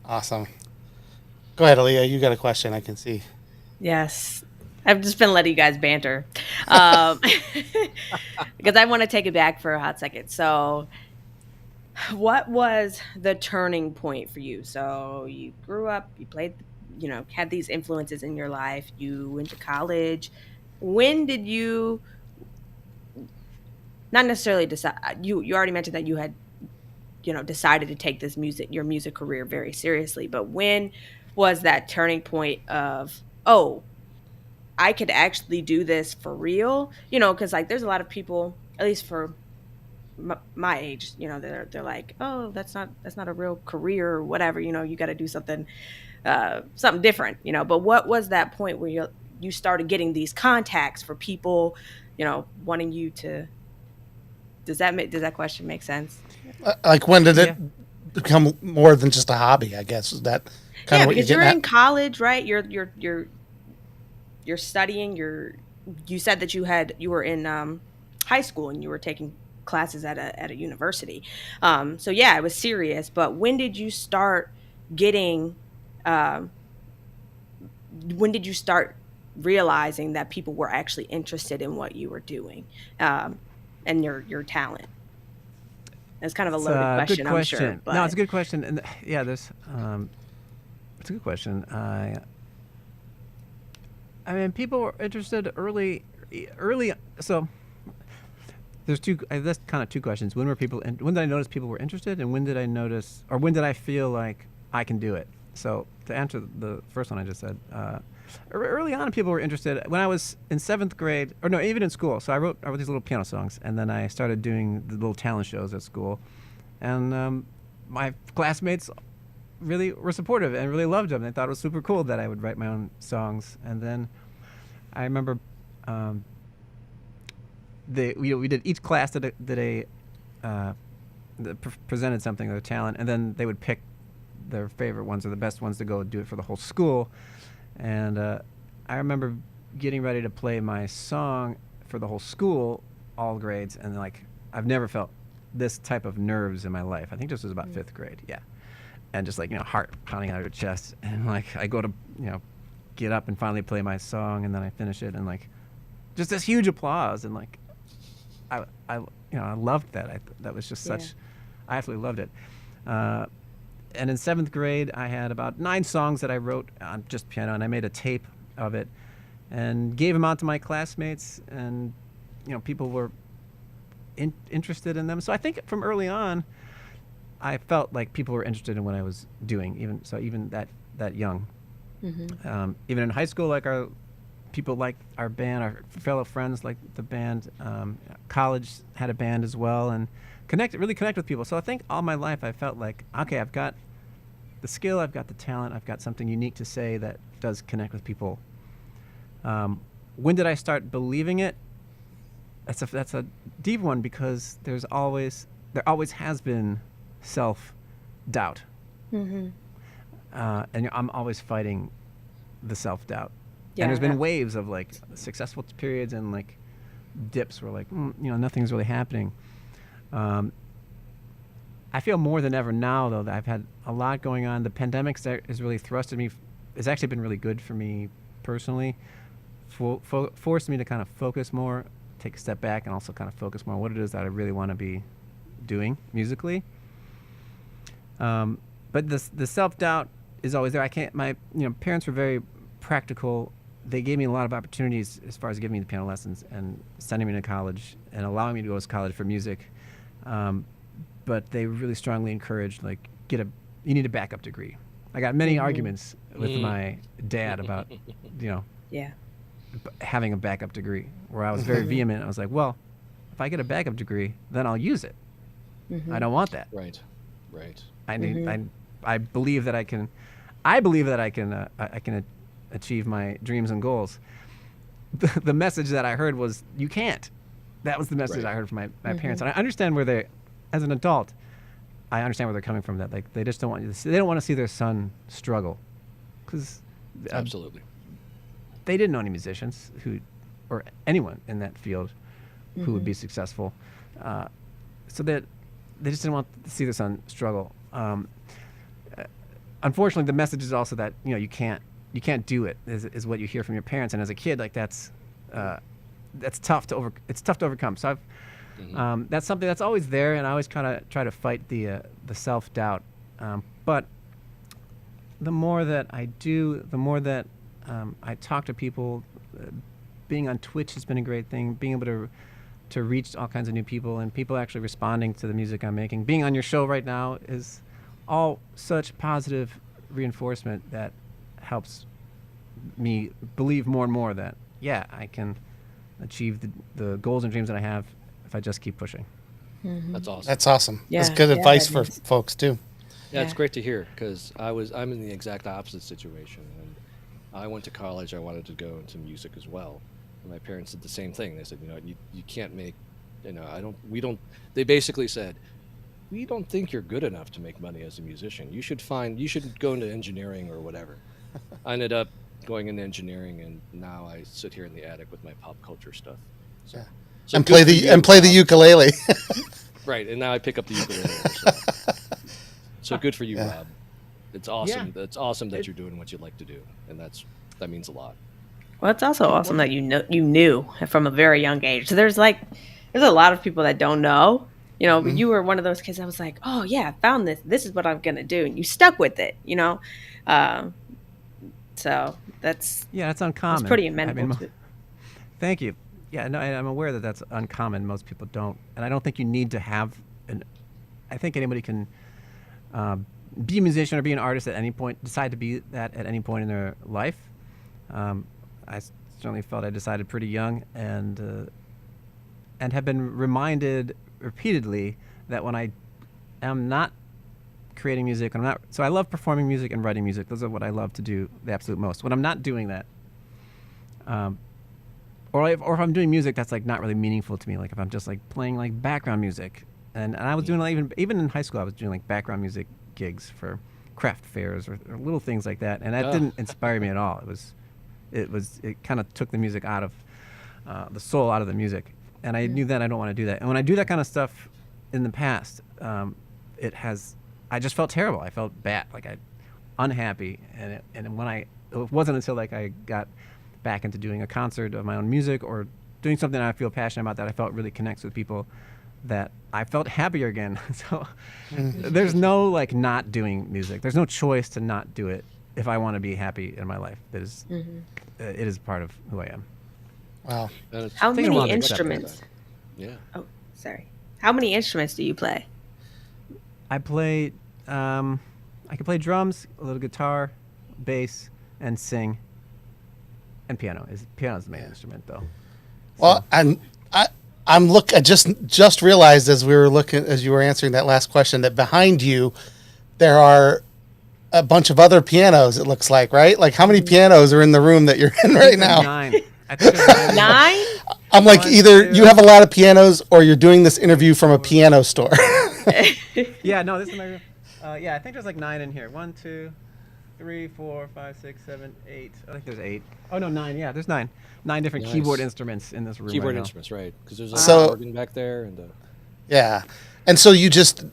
Awesome. Go ahead, Aaliyah. You got a question, I can see. Yes. I've just been letting you guys banter. Because I want to take it back for a hot second. So What was the turning point for you? So you grew up, you played, had these influences in your life. You went to college. When did you, not necessarily decide, you already mentioned that you had, decided to take your music career very seriously, but when was that turning point of, oh, I could actually do this for real? Because like there's a lot of people, at least for my age, they're like, oh, that's not a real career or whatever. You got to do something different. But what was that point where you started getting these contacts for people, wanting you to? Does that question make sense? Like when did it become more than just a hobby? I guess is that kind of what because you're in college, right? You're studying. You said that you were in high school and you were taking classes at a university. So yeah, it was serious. But when did you start getting? When did you start realizing that people were actually interested in what you were doing, and your talent? It's kind of a loaded question, good question. I'm sure. But... No, it's a good question, and it's a good question. I mean, people were interested early. So there's that's kind of two questions. When did I notice people were interested, and when did I feel like I can do it? So to answer the first one I just said, early on people were interested. When I was in 7th grade, or no, even in school. So I wrote these little piano songs, and then I started doing the little talent shows at school, and my classmates really were supportive and really loved them. They thought it was super cool that I would write my own songs. And then I remember we did, each class presented something, their talent, and then they would pick their favorite ones or the best ones to go do it for the whole school. And I remember getting ready to play my song for the whole school, all grades, and like I've never felt this type of nerves in my life. I think this was about 5th grade, yeah. And just like, heart pounding out of your chest, and like I go to, get up and finally play my song, and then I finish it, and like just this huge applause, and like I loved that. That was just such, I absolutely loved it. And in 7th grade, I had about 9 songs that I wrote on just piano, and I made a tape of it and gave them out to my classmates, and people were interested in them. So I think from early on, I felt like people were interested in what I was doing, even that young. Mm-hmm. Even in high school, like people liked our band, our fellow friends liked the band. College had a band as well, and really connect with people. So I think all my life I felt like, okay, I've got the skill, I've got the talent, I've got something unique to say that does connect with people. When did I start believing it? That's a deep one, because there always has been self-doubt. Mm-hmm. And I'm always fighting the self-doubt. Yeah, and there's been waves of like successful periods and like dips where like, nothing's really happening. I feel more than ever now, though, that I've had a lot going on. The pandemic has really thrusted me. It's actually been really good for me personally. Forced me to kind of focus more, take a step back, and also kind of focus more on what it is that I really want to be doing musically. But the self-doubt is always there. My parents were very practical. They gave me a lot of opportunities as far as giving me the piano lessons and sending me to college and allowing me to go to college for music. But they really strongly encouraged, like, you need a backup degree. I got many arguments with my dad about, having a backup degree, where I was very vehement. I was like, well, if I get a backup degree, then I'll use it. Mm-hmm. I don't want that. Right. I believe that I can. I believe that I can achieve my dreams and goals. The message that I heard was, you can't. That was the message I heard from my parents, and I understand as an adult, I understand where they're coming from. That like they just don't want to see their son struggle, because absolutely, they didn't know any musicians or anyone in that field who would be successful, so that they just didn't want to see their son struggle. Unfortunately, the message is also that you can't do it, is what you hear from your parents, and as a kid, like that's tough to overcome. So That's something that's always there, and I always try to fight the self-doubt. But the more that I do, the more that I talk to people. Being on Twitch has been a great thing. Being able to reach all kinds of new people and people actually responding to the music I'm making. Being on your show right now is all such positive reinforcement that helps me believe more and more that, yeah, I can achieve the goals and dreams that I have if I just keep pushing. That's awesome. That's awesome. Yeah, That's good yeah, advice that for is. folks too. Yeah, it's Yeah. great to hear because I'm in the exact opposite situation. And I went to college. I wanted to go into music as well. And my parents did the same thing. They said, you can't make, we don't. They basically said, we don't think you're good enough to make money as a musician. You should go into engineering or whatever. I ended up going into engineering, and now I sit here in the attic with my pop culture stuff. So, Yeah. so And good play for you, the Rob. ukulele. Right, and now I pick up the ukulele. So good for you, Yeah. Rob. It's awesome. Yeah. It's awesome that you're doing what you like to do, and that means a lot. Well, it's also awesome that you knew from a very young age. So there's a lot of people that don't know. You were one of those kids that was like, oh yeah, I found this. This is what I'm gonna do, and you stuck with it. So that's uncommon. it's pretty amenable. To Thank you. Yeah, no, I'm aware that that's uncommon. Most people don't, and I don't think you need to have I think anybody can be a musician or be an artist at any point. Decide to be that at any point in their life. I certainly felt I decided pretty young, and have been reminded repeatedly that when I am not creating music, so I love performing music and writing music. Those are what I love to do the absolute most. When I'm not doing that, or if I'm doing music that's like not really meaningful to me, like if I'm just like playing like background music, and I was doing like, even in high school I was doing like background music gigs for craft fairs or little things like that, and that didn't inspire me at all. It kind of took the music out of the soul out of the music, and I knew that I don't want to do that. And when I do that kind of stuff in the past, I just felt terrible. I felt bad, unhappy, and it wasn't until like I got back into doing a concert of my own music or doing something I feel passionate about that I felt really connects with people that I felt happier again. So there's no like not doing music. There's no choice to not do it if I want to be happy in my life. It is part of who I am. Wow. How Taking a many while to accept instruments? Yeah. Oh, sorry. How many instruments do you play? I play, I can play drums, a little guitar, bass, and sing. And piano's the main instrument, though. Well, I just realized as you were answering that last question that behind you there are a bunch of other pianos. It looks like, right? Like how many pianos are in the room that you're in right now? 9. I think there's 9. 9? I'm like, One, either two. you have a lot of pianos or you're doing this interview from a piano store. Yeah, no, this is my room. Yeah, I think there's like 9 in here. 1, 2, 3, 4, 5, 6, 7, 8. I think there's 8. Oh no, 9. Yeah, there's 9. 9 different Nice. keyboard instruments in this room. Keyboard right now. instruments, right? Because there's So- an organ back there, and Yeah. And so you just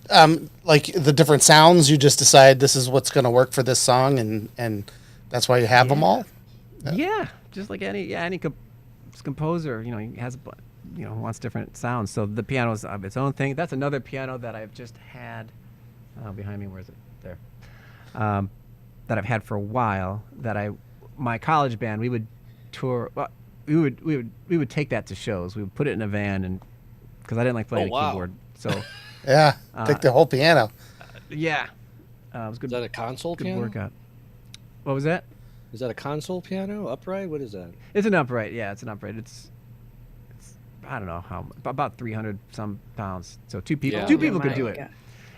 like the different sounds, you just decide this is what's going to work for this song, and that's why you have them all. Yeah, just like any composer, he has wants different sounds. So the piano's its own thing. That's another piano that I've just had behind me. Where is it? There. That I've had for a while. My college band, we would tour. Well, we would take that to shows. We would put it in a van, and because I didn't like playing the wow. keyboard, so Yeah. Take the whole piano. yeah, it was good. is that a console Good piano? workout. What was that? Is that a console piano? Upright? What is that? It's an upright. Yeah, it's an upright. It's I don't know how about 300 some pounds. So two people Yeah. could do it. God.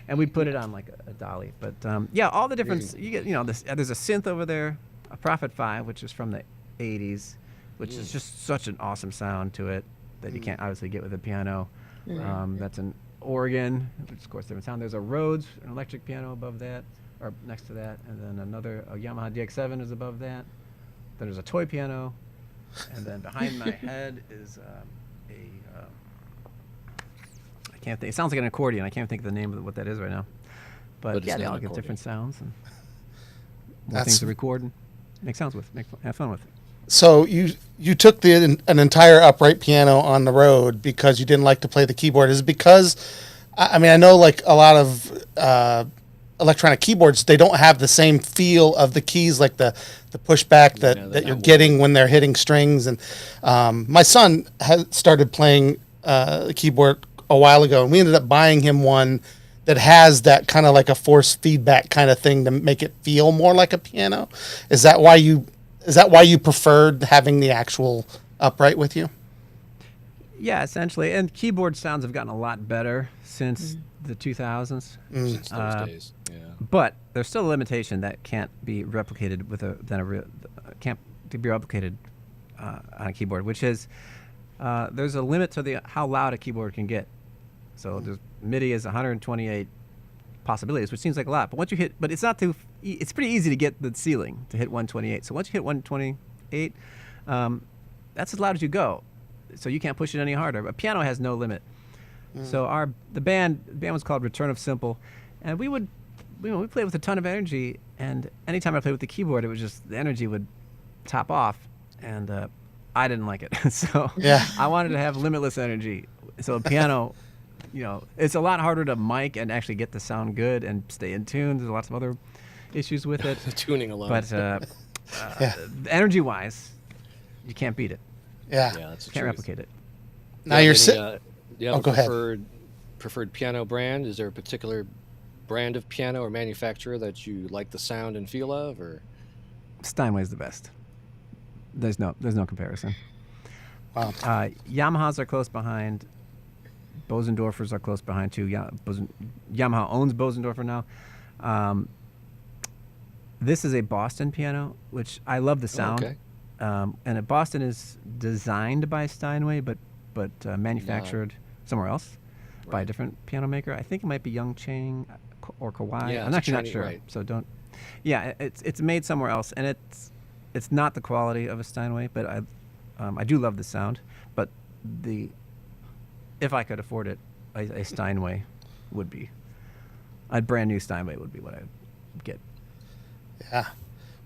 And we put it on like a dolly. But yeah, all the different you get. There's a synth over there, a Prophet 5, which is from the 80s, which is just such an awesome sound to it that you can't obviously get with a piano. That's an organ, which is of course different sound. There's a Rhodes, an electric piano above that, or next to that, and then a Yamaha DX7 is above that. Then there's a toy piano, and then behind my head is I can't think. It sounds like an accordion. I can't think of the name of what that is right now. But But it's yeah, not they an all give accordion. different sounds and more That's- things to record and make sounds with, have fun with. So you took an entire upright piano on the road because you didn't like to play the keyboard. Is it because, I mean, I know like a lot of electronic keyboards, they don't have the same feel of the keys, like the pushback that you're getting when they're hitting strings. And my son has started playing the keyboard a while ago, and we ended up buying him one that has that kind of like a force feedback kind of thing to make it feel more like a piano. Is that why you preferred having the actual upright with you? Yeah, essentially. And keyboard sounds have gotten a lot better since the 2000s. Since those days, yeah. But there's still a limitation that can't be replicated can't be replicated on a keyboard, which is there's a limit to how loud a keyboard can get. So there's MIDI is 128 possibilities, which seems like a lot. But once you hit, but it's not too. It's pretty easy to get the ceiling to hit 128. So once you hit 128, that's as loud as you go. So you can't push it any harder. But piano has no limit. So the band was called Return of Simple, and we played with a ton of energy. And anytime I played with the keyboard, it was just the energy would top off, and I didn't like it. So I wanted to have limitless energy. So piano, it's a lot harder to mic and actually get the sound good and stay in tune. There's lots of other issues with it. The tuning alone. But energy-wise, you can't beat it. Yeah, that's can't replicate it. Now you're go ahead. Preferred piano brand? Is there a particular brand of piano or manufacturer that you like the sound and feel of, or? Steinway's the best. There's no comparison. Wow. Yamahas are close behind. Bosendorfers are close behind too. Yamaha owns Bosendorfer now. This is a Boston piano, which I love the sound. Okay. And Boston is designed by Steinway, but manufactured somewhere else by a different piano maker. I think it might be Youngchang or Kawai. Yeah, I'm actually not Chinese, sure. right. So don't. Yeah, it's made somewhere else, and it's not the quality of a Steinway, but I do love the sound. But if I could afford it, a Steinway would be a brand new Steinway would be what I'd get. Yeah.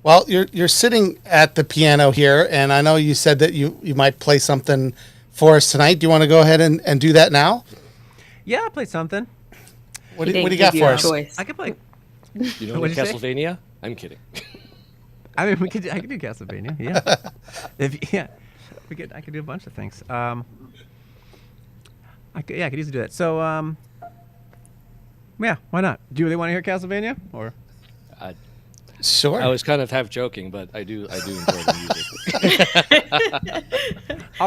Well, you're sitting at the piano here, and I know you said that you might play something for us tonight. Do you want to go ahead and do that now? Yeah, I'll play something. What do you got for us? Choice. I could play. You know What'd you say? Castlevania? I'm kidding. I mean, I could do Castlevania. Yeah, I could do a bunch of things. I could easily do that. So, yeah, why not? Do you really want to hear Castlevania or? Sure. I was kind of half joking, but I do enjoy the music.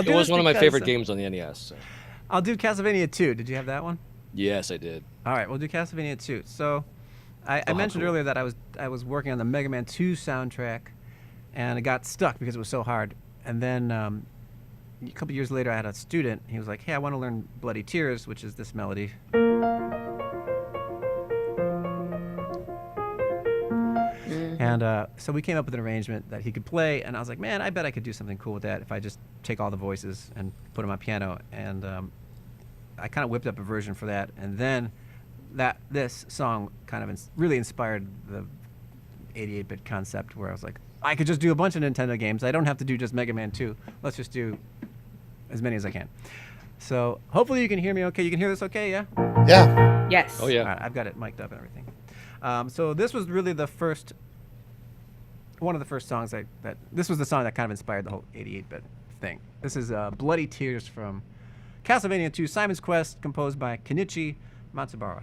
It was one of my favorite games on the NES. So. I'll do Castlevania 2. Did you have that one? Yes, I did. All right, we'll do Castlevania 2. So, I mentioned earlier that I was working on the Mega Man 2 soundtrack, and it got stuck because it was so hard. And then a couple years later, I had a student. He was like, "Hey, I want to learn Bloody Tears," which is this melody. And so we came up with an arrangement that he could play, and I was like, man, I bet I could do something cool with that if I just take all the voices and put them on piano. And I kind of whipped up a version for that, and then this song kind of really inspired the 88-bit concept, where I was like, I could just do a bunch of Nintendo games. I don't have to do just Mega Man 2. Let's just do as many as I can. So hopefully you can hear me okay. You can hear this okay, yeah? Yeah. Yes. Oh, yeah. All right, I've got it mic'd up and everything. So this was really one of the first songs this was the song that kind of inspired the whole 88-bit thing. This is Bloody Tears from Castlevania 2 Simon's Quest, composed by Kenichi Matsubara.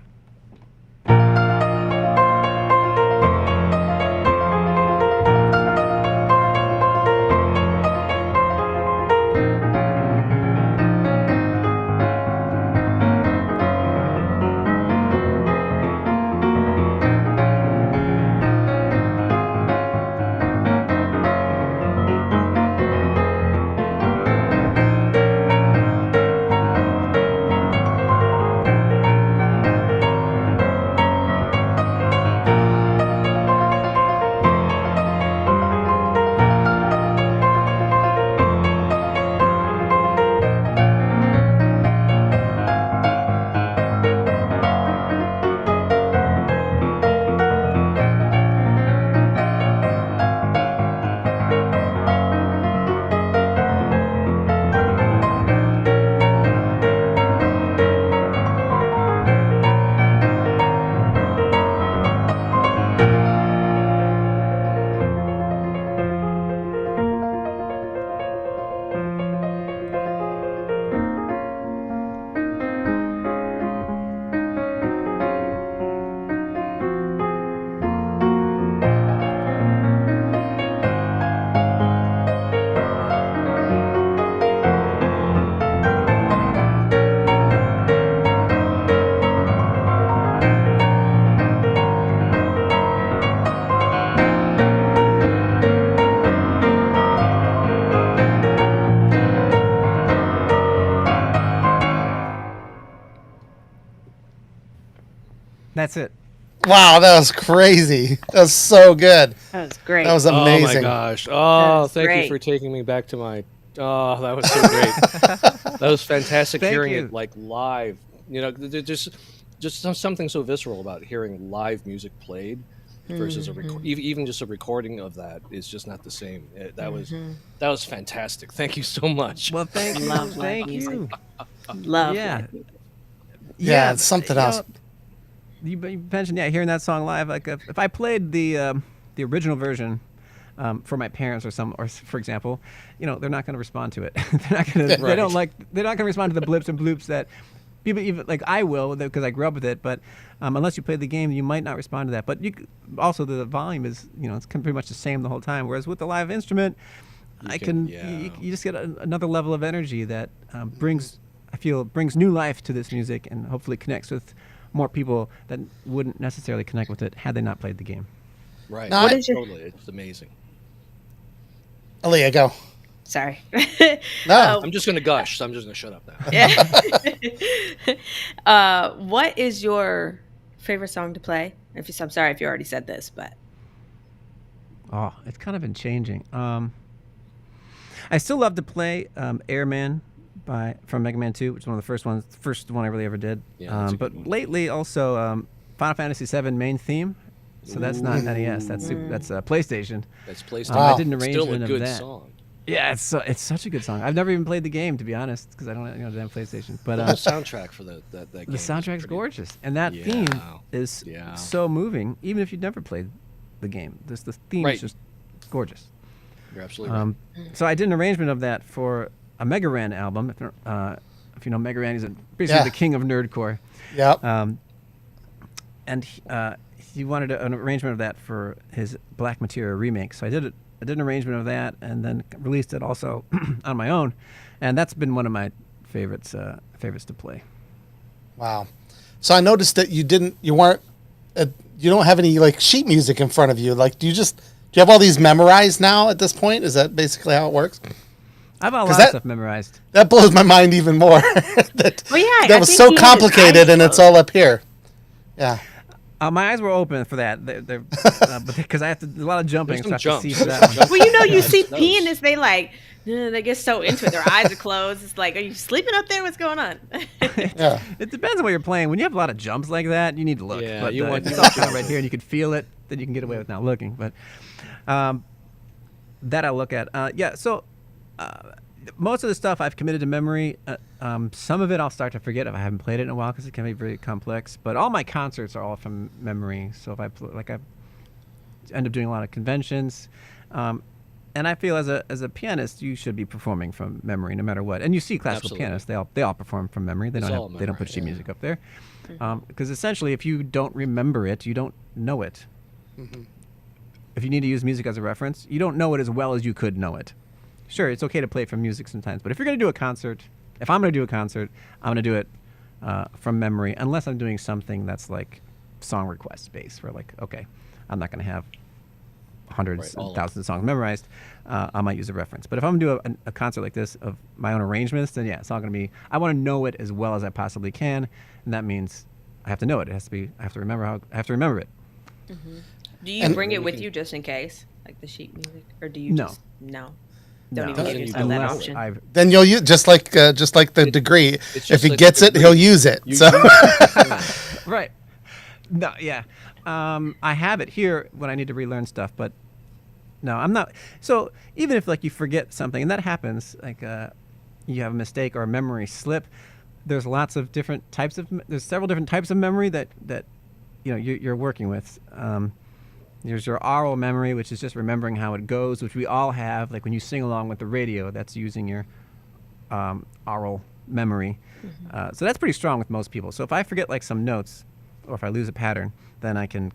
That's it. Wow, that was crazy. That was so good. That was great. That was Oh my amazing. gosh! Oh, was thank great. you for taking me back to my. Oh, that was so great. That was fantastic Thank hearing you. it like live. You know, just something so visceral about hearing live music played versus even just a recording of that is just not the same. That was fantastic. Thank you so much. Well, thank you. Love live Thank music. you. Love Yeah. live music. Yeah, it's something you else. know, you mentioned hearing that song live. Like if I played the original version for my parents or for example, they're not going to respond to it. They're not going to. They don't like. They're not going to respond to the blips and bloops that people even like. I will because I grew up with it. But unless you play the game, you might not respond to that. But also the volume is it's pretty much the same the whole time. Whereas with the live instrument, you just get another level of energy that brings new life to this music and hopefully connects with more people that wouldn't necessarily connect with it had they not played the game. Right. No, What is your- totally. It's amazing. Aaliyah, go. Sorry. No. I'm just gonna gush. So I'm just gonna shut up now. What is your favorite song to play? I'm sorry if you already said this, but Oh, it's kind of been changing. I still love to play Airman from Mega Man 2, which is one of the first one I really ever did. Yeah, that's a but good one. lately also Final Fantasy VII main theme. So that's not NES. That's PlayStation. That's PlayStation. Wow. I did an Still a arrangement good of that. song. Yeah, it's such a good song. I've never even played the game, to be honest, because I don't have a PlayStation. But The whole soundtrack for that game. the soundtrack's pretty- gorgeous, and that Yeah. theme is Yeah. so moving, even if you've never played the game. The theme Right. is just gorgeous. You're absolutely right. So I did an arrangement of that for a Mega Ran album. If you know Mega Ran, he's basically Yeah. the king of nerdcore. Yep. And he wanted an arrangement of that for his Black Materia remake. So I did an arrangement of that, and then released it also on my own, and that's been one of my favorites to play. Wow. So I noticed that you don't have any like sheet music in front of you. Like, do you have all these memorized now at this point? Is that basically how it works? I have a lot 'Cause of that- stuff memorized. That blows my mind even more. that Well, yeah, that I was think so he had his complicated, eyes and it's closed. all up here. Yeah. My eyes were open for that, but because I have to do a lot of jumping, There's so I some have to see jumps. for that one. well, you see Those. pianists, they get so into it. Their eyes are closed. It's like, are you sleeping up there? What's going on? Yeah. It depends on what you're playing. When you have a lot of jumps like that, you need to look. Yeah, but you want- if it's all kind of right here, and you can feel it, then you can get away with not looking. But that I'll look at. So most of the stuff I've committed to memory. Some of it I'll start to forget if I haven't played it in a while because it can be very complex. But all my concerts are all from memory. So if I end up doing a lot of conventions. And I feel as a pianist, you should be performing from memory no matter what. And you see classical Absolutely. pianists; they all perform from memory. They It's all don't put memory, sheet yeah. music up there, because essentially, if you don't remember it, you don't know it. If you need to use music as a reference, you don't know it as well as you could know it. Sure, it's okay to play from music sometimes, but if you're going to do a concert, if I'm going to do a concert, I'm going to do it from memory, unless I'm doing something that's like song request based, where like, okay, I'm not going to have hundreds Right, all and of thousands of songs memorized. I might use a reference. But if I'm going to do a concert like this of my own arrangements, then yeah, it's all going to be, I want to know it as well as I possibly can, and that means I have to know it. I have to remember it. Do you And- bring it with you just in case, like the sheet music, or do you No. just no? No, Don't even give yourself that unless option. I've Then you'll use just like the degree. it's If just he like gets the it, he'll degree. use it. You So Right. No, yeah. I have it here when I need to relearn stuff, but no, I'm not. So even if like you forget something, and that happens, like you have a mistake or a memory slip, there's lots of different types of. There's several different types of memory that you're working with. There's your oral memory, which is just remembering how it goes, which we all have. Like when you sing along with the radio, that's using your oral memory. So that's pretty strong with most people. So if I forget like some notes, or if I lose a pattern, then I can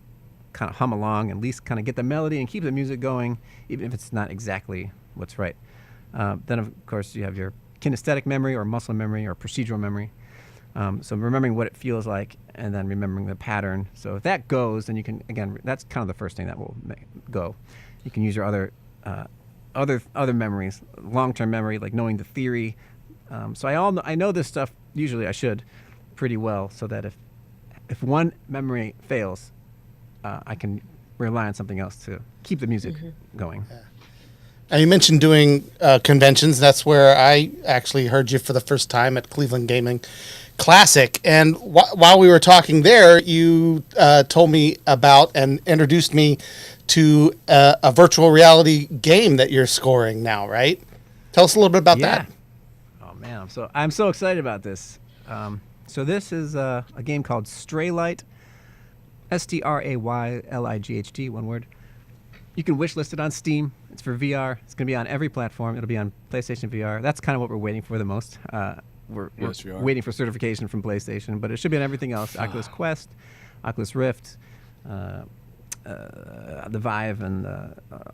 kind of hum along, at least kind of get the melody and keep the music going, even if it's not exactly what's right. Then of course you have your kinesthetic memory or muscle memory or procedural memory. So remembering what it feels like and then remembering the pattern. So if that goes, then you can, again, that's kind of the first thing that will go. You can use your other memories, long-term memory, like knowing the theory. So I know this stuff, usually I should, pretty well, so that if if one memory fails, I can rely on something else to keep the music going. Now, you mentioned doing conventions. That's where I actually heard you for the first time at Cleveland Gaming Classic. And while we were talking there, you told me about and introduced me to a virtual reality game that you're scoring now, right? Tell us a little bit about that. Oh man, I'm so excited about this. So this is a game called StrayLight, StrayLight, one word. You can wishlist it on Steam. It's for VR. It's going to be on every platform. It'll be on PlayStation VR. That's kind of what we're waiting for the most. We're waiting for certification from PlayStation, but it should be on everything else. Oculus Quest, Oculus Rift, the Vive, and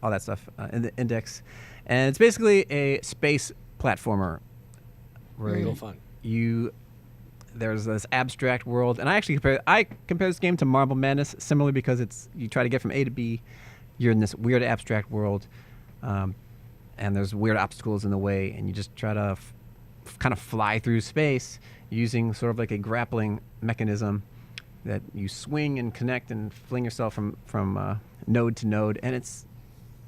all that stuff, in the Index. And it's basically a space platformer where Real fun. There's this abstract world, and I compare this game to Marble Madness, similarly because you try to get from A to B. You're in this weird abstract world, and there's weird obstacles in the way, and you just try to kind of fly through space using sort of like a grappling mechanism that you swing and connect and fling yourself from node to node, and it's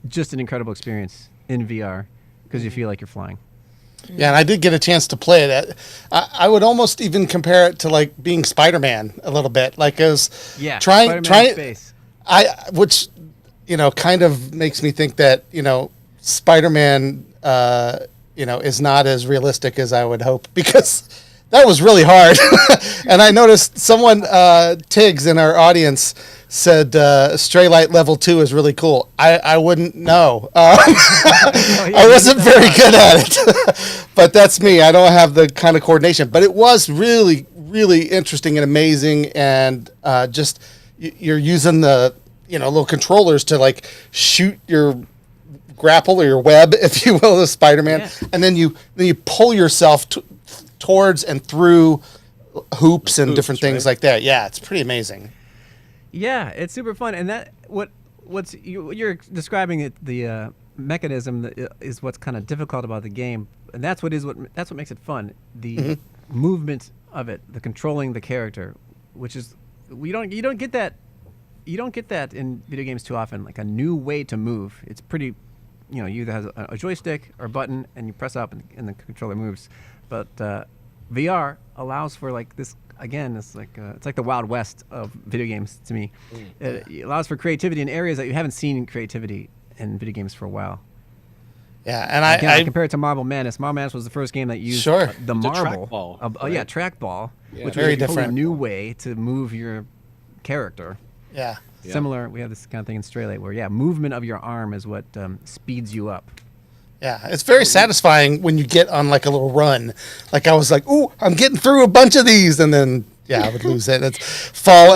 just an incredible experience in VR because you feel like you're flying. Yeah, and I did get a chance to play it. I would almost even compare it to like being Spider-Man a little bit, like as Spider-Man in space. Which kind of makes me think that Spider-Man is not as realistic as I would hope, because that was really hard. And I noticed someone, Tiggs in our audience, said StrayLight Level 2 is really cool. I wouldn't know. I wasn't very good at it. But that's me. I don't have the kind of coordination. But it was really, really interesting and amazing. And just you're using the little controllers to like shoot your grapple or your web, if you will, as Spider-Man. And then you pull yourself towards and through hoops and different things like that. Yeah, it's pretty amazing. Yeah, it's super fun, and that what you're describing the mechanism that is what's kind of difficult about the game, and that's what makes it fun. The movement of it, the controlling the character, which is you don't get that in video games too often. Like a new way to move. It's pretty, you either have a joystick or a button, and you press up and the controller moves. But VR allows for like this. Again, it's like the Wild West of video games to me. It allows for creativity in areas that you haven't seen creativity in video games for a while. Yeah, and I compare it to Marble Madness. Marble Madness was the first game that used the marble. Trackball, which very was different. A new way to move your character. Yeah. Similar, we have this kind of thing in StrayLight where, movement of your arm is what speeds you up. Yeah, it's very satisfying when you get on like a little run. Like I was like, "Ooh, I'm getting through a bunch of these," and then I would lose it. It's fall,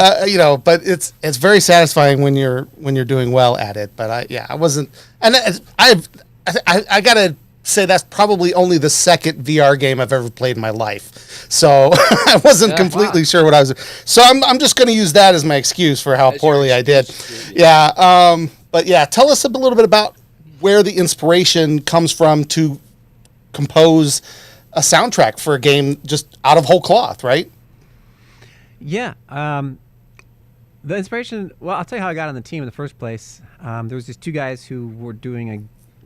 But it's very satisfying when you're doing well at it. But I wasn't, and I gotta say that's probably only the second VR game I've ever played in my life. So I wasn't completely sure what I was. So I'm just going to use that as my excuse for how poorly I did. Yeah. But tell us a little bit about where the inspiration comes from to compose a soundtrack for a game just out of whole cloth, right? Yeah. The inspiration, well, I'll tell you how I got on the team in the first place. There was these two guys who were doing a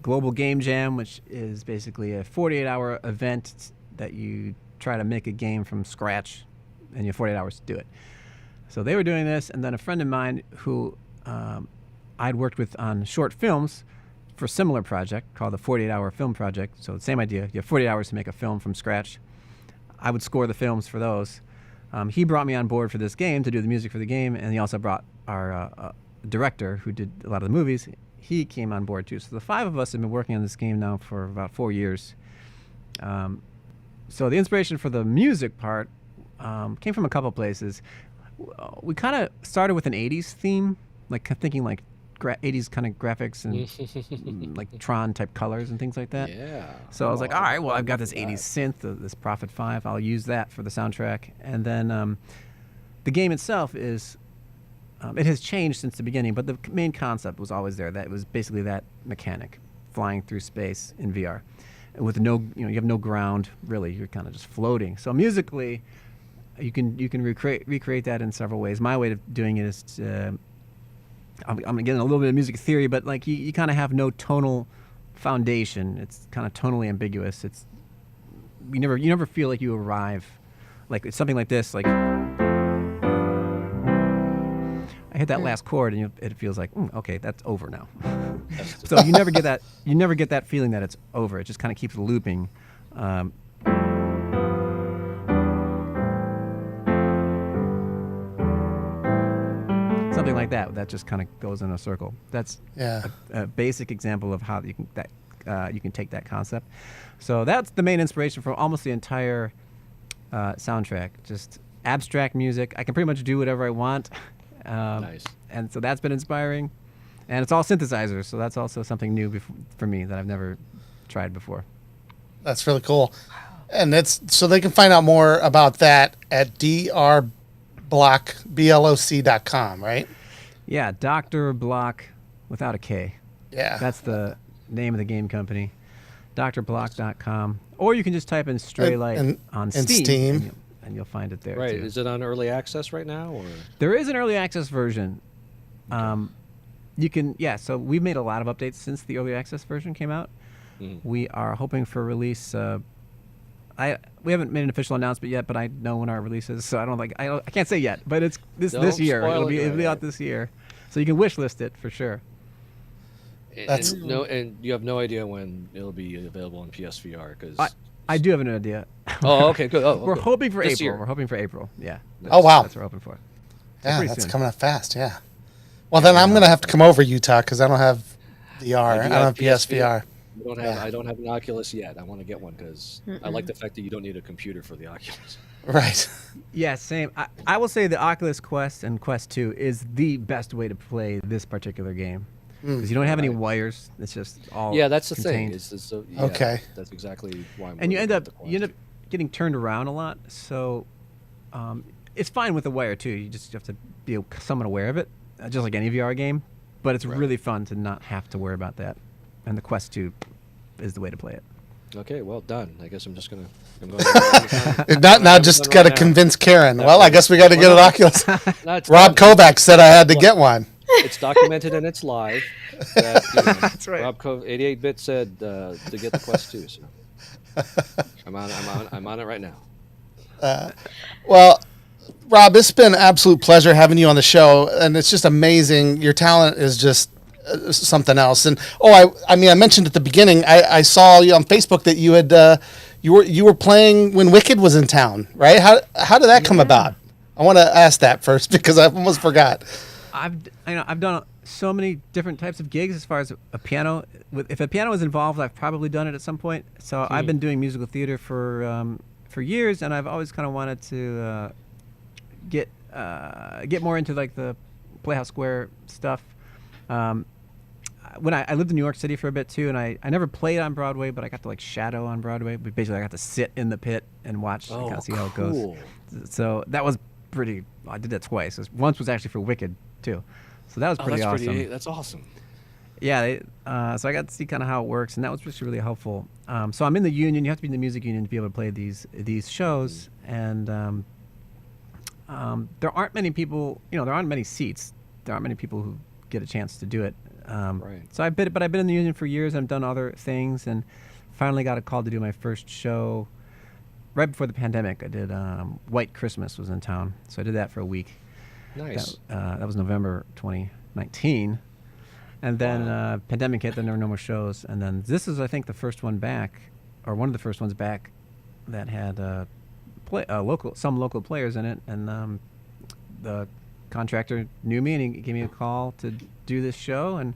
global game jam, which is basically a 48-hour event that you try to make a game from scratch, and you have 48 hours to do it. So they were doing this, and then a friend of mine who I'd worked with on short films for a similar project called the 48-Hour Film Project. So the same idea. You have 48 hours to make a film from scratch. I would score the films for those. He brought me on board for this game to do the music for the game, and he also brought our director who did a lot of the movies. He came on board too. So the five of us have been working on this game now for about 4 years. So the inspiration for the music part came from a couple places. We kind of started with an 80s theme, like thinking like 80s kind of graphics and like Tron type colors and things like that. Yeah. So I was like, all right, well, I've got this 80s synth, this Prophet 5. I'll use that for the soundtrack. And then the game itself is, it has changed since the beginning, but the main concept was always there. That it was basically that mechanic, flying through space in VR. With no, you have no ground, really. You're kind of just floating. So musically, you can recreate that in several ways. My way of doing it is I'm getting a little bit of music theory, but like you kind of have no tonal foundation. It's kind of tonally ambiguous. It's you never feel like you arrive. Like it's something like this. Like I hit that last chord, and it feels like okay, that's over now. So you never get that. You never get that feeling that it's over. It just kind of keeps looping. Something like that. That just kind of goes in a circle. That's a basic example of how you can take that concept. So that's the main inspiration for almost the entire soundtrack. Just abstract music. I can pretty much do whatever I want. Nice. And so that's been inspiring. And it's all synthesizers, so that's also something new for me that I've never tried before. That's really cool. And so they can find out more about that at drblock.com, right? Yeah, Dr. Block without a K. Yeah. That's the name of the game company. drblock.com. Or you can just type in Stray Light on Steam. And you'll find it there. Right. Too. Is it on early access right now? Or? There is an early access version. You can, so we've made a lot of updates since the early access version came out. Mm-hmm. We are hoping for release. We haven't made an official announcement yet, but I know when our release is, so I can't say yet. But it's this year. It'll be out this year, so you can wish list it for sure. And you have no idea when it'll be available on PSVR because I do have an idea. Oh, okay, good. Oh, we're hoping for this April. year. We're hoping for April. Yeah. Oh wow. That's what we're hoping for. Yeah, that's coming up fast. Yeah. Well, then I'm gonna have to come over Utah because I don't have VR. I don't have PSVR. I don't have an Oculus yet. I want to get one because I like the fact that you don't need a computer for the Oculus. Right. Yeah, same. I will say the Oculus Quest and Quest 2 is the best way to play this particular game because you don't have any wires. It's just all that's the contained. thing. Okay. That's exactly why. And you end up getting turned around a lot. So it's fine with the wire too. You just have to be somewhat aware of it, just like any VR game. But it's really fun to not have to worry about that. And the Quest 2 is the way to play it. Okay, well done. I guess I'm just going to... Now just got to convince Karen. Well, I guess we got to get an Oculus. Rob Kovacs said I had to get one. It's documented and it's live. That's right. Rob 88-bit said to get the Quest 2. So I'm on it right now. Well, Rob, it's been an absolute pleasure having you on the show, and it's just amazing. Your talent is just something else. And I mentioned at the beginning, I saw you on Facebook that you had you were playing when Wicked was in town, right? How did that come about? I want to ask that first because I almost forgot. I've done so many different types of gigs as far as a piano. If a piano is involved, I've probably done it at some point. So I've been doing musical theater for years, and I've always kind of wanted to get more into like the Playhouse Square stuff. When I lived in New York City for a bit too, and I never played on Broadway, but I got to like shadow on Broadway. But basically, I got to sit in the pit and watch and kind of see how it goes. So that was pretty. I did that twice. Once was actually for Wicked too, so that was pretty awesome. That's awesome. Yeah, so I got to see kind of how it works, and that was just really helpful. So I'm in the union. You have to be in the music union to be able to play these shows, and there aren't many people. There aren't many seats. There aren't many people who get a chance to do it. Right. So I've been in the union for years. I've done other things, and finally got a call to do my first show right before the pandemic. I did White Christmas was in town, so I did that for a week. Nice. That was November 2019, and then pandemic hit. Then there were no more shows, and then this is I think the first one back, or one of the first ones back, that had some local players in it, and the contractor knew me and he gave me a call to do this show, and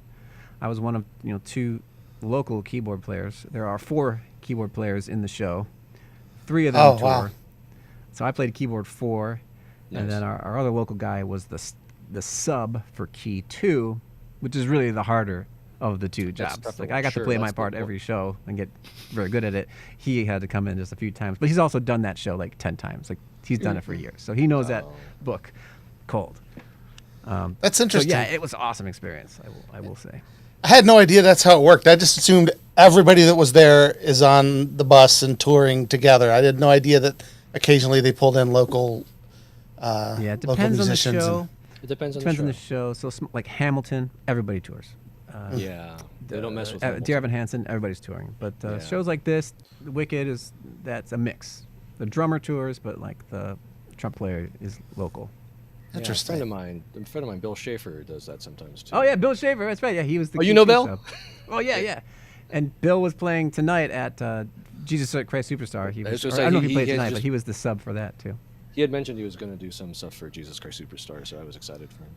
I was one of 2 local keyboard players. There are 4 keyboard players in the show. 3 of them tour. Wow. So I played keyboard 4, nice. And then our other local guy was the sub for key 2, which is really the harder of the 2 jobs. Like I got to play my part every show and get very good at it. He had to come in just a few times, but he's also done that show like 10 times. Like he's done it for years, so he knows that book cold. That's interesting. So yeah, it was an awesome experience. I will say. I had no idea that's how it worked. I just assumed everybody that was there is on the bus and touring together. I had no idea that occasionally they pulled in local. Yeah, it local depends on the musicians show. It depends on Depends on the the show. show. So like Hamilton, everybody tours. Yeah, they don't mess with Dear Evan Hansen, everybody's touring. But Yeah. shows like this, Wicked that's a mix. The drummer tours, but like the trumpet player is local. Yeah, Interesting. a friend of mine, Bill Schaefer, does that sometimes too. Oh yeah, Bill Schaefer. That's right. Yeah, he was the. Oh, you know Q2 Bill? sub. Oh yeah. And Bill was playing tonight at Jesus Christ Superstar. He I was was, gonna or I don't know say, if he he played had tonight, just- but he was the sub for that too. He had mentioned he was going to do some stuff for Jesus Christ Superstar, so I was excited for him.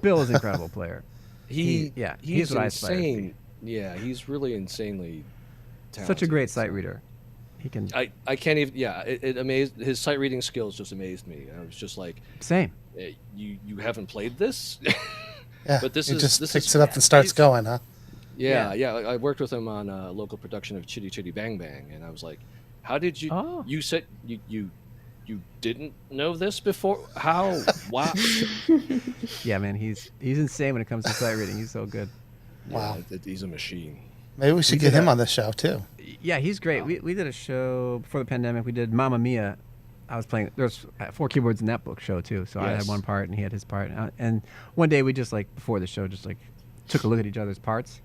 Bill is an incredible player. He's he's what I aspire to be. insane. Yeah, he's really insanely talented. Such a great sight reader. He can. I can't even. Yeah, it amazed. His sight reading skills just amazed me. I was just like, Same. you haven't played this, Yeah, but this he is just this picks is it up and starts going, huh? Yeah. I worked with him on a local production of Chitty Chitty Bang Bang, and I was like, how did you? Oh. You said you didn't know this before? How? Wow. Yeah, man, he's insane when it comes to sight reading. He's so good. Wow. Yeah, he's a machine. Maybe we should We get did him a- on the show too. Yeah, he's great. We did a show before the pandemic. We did Mamma Mia. I was playing. There's 4 keyboards in that book show too. So I had Yes. one part and he had his part. And one day we just like before the show just like took a look at each other's parts.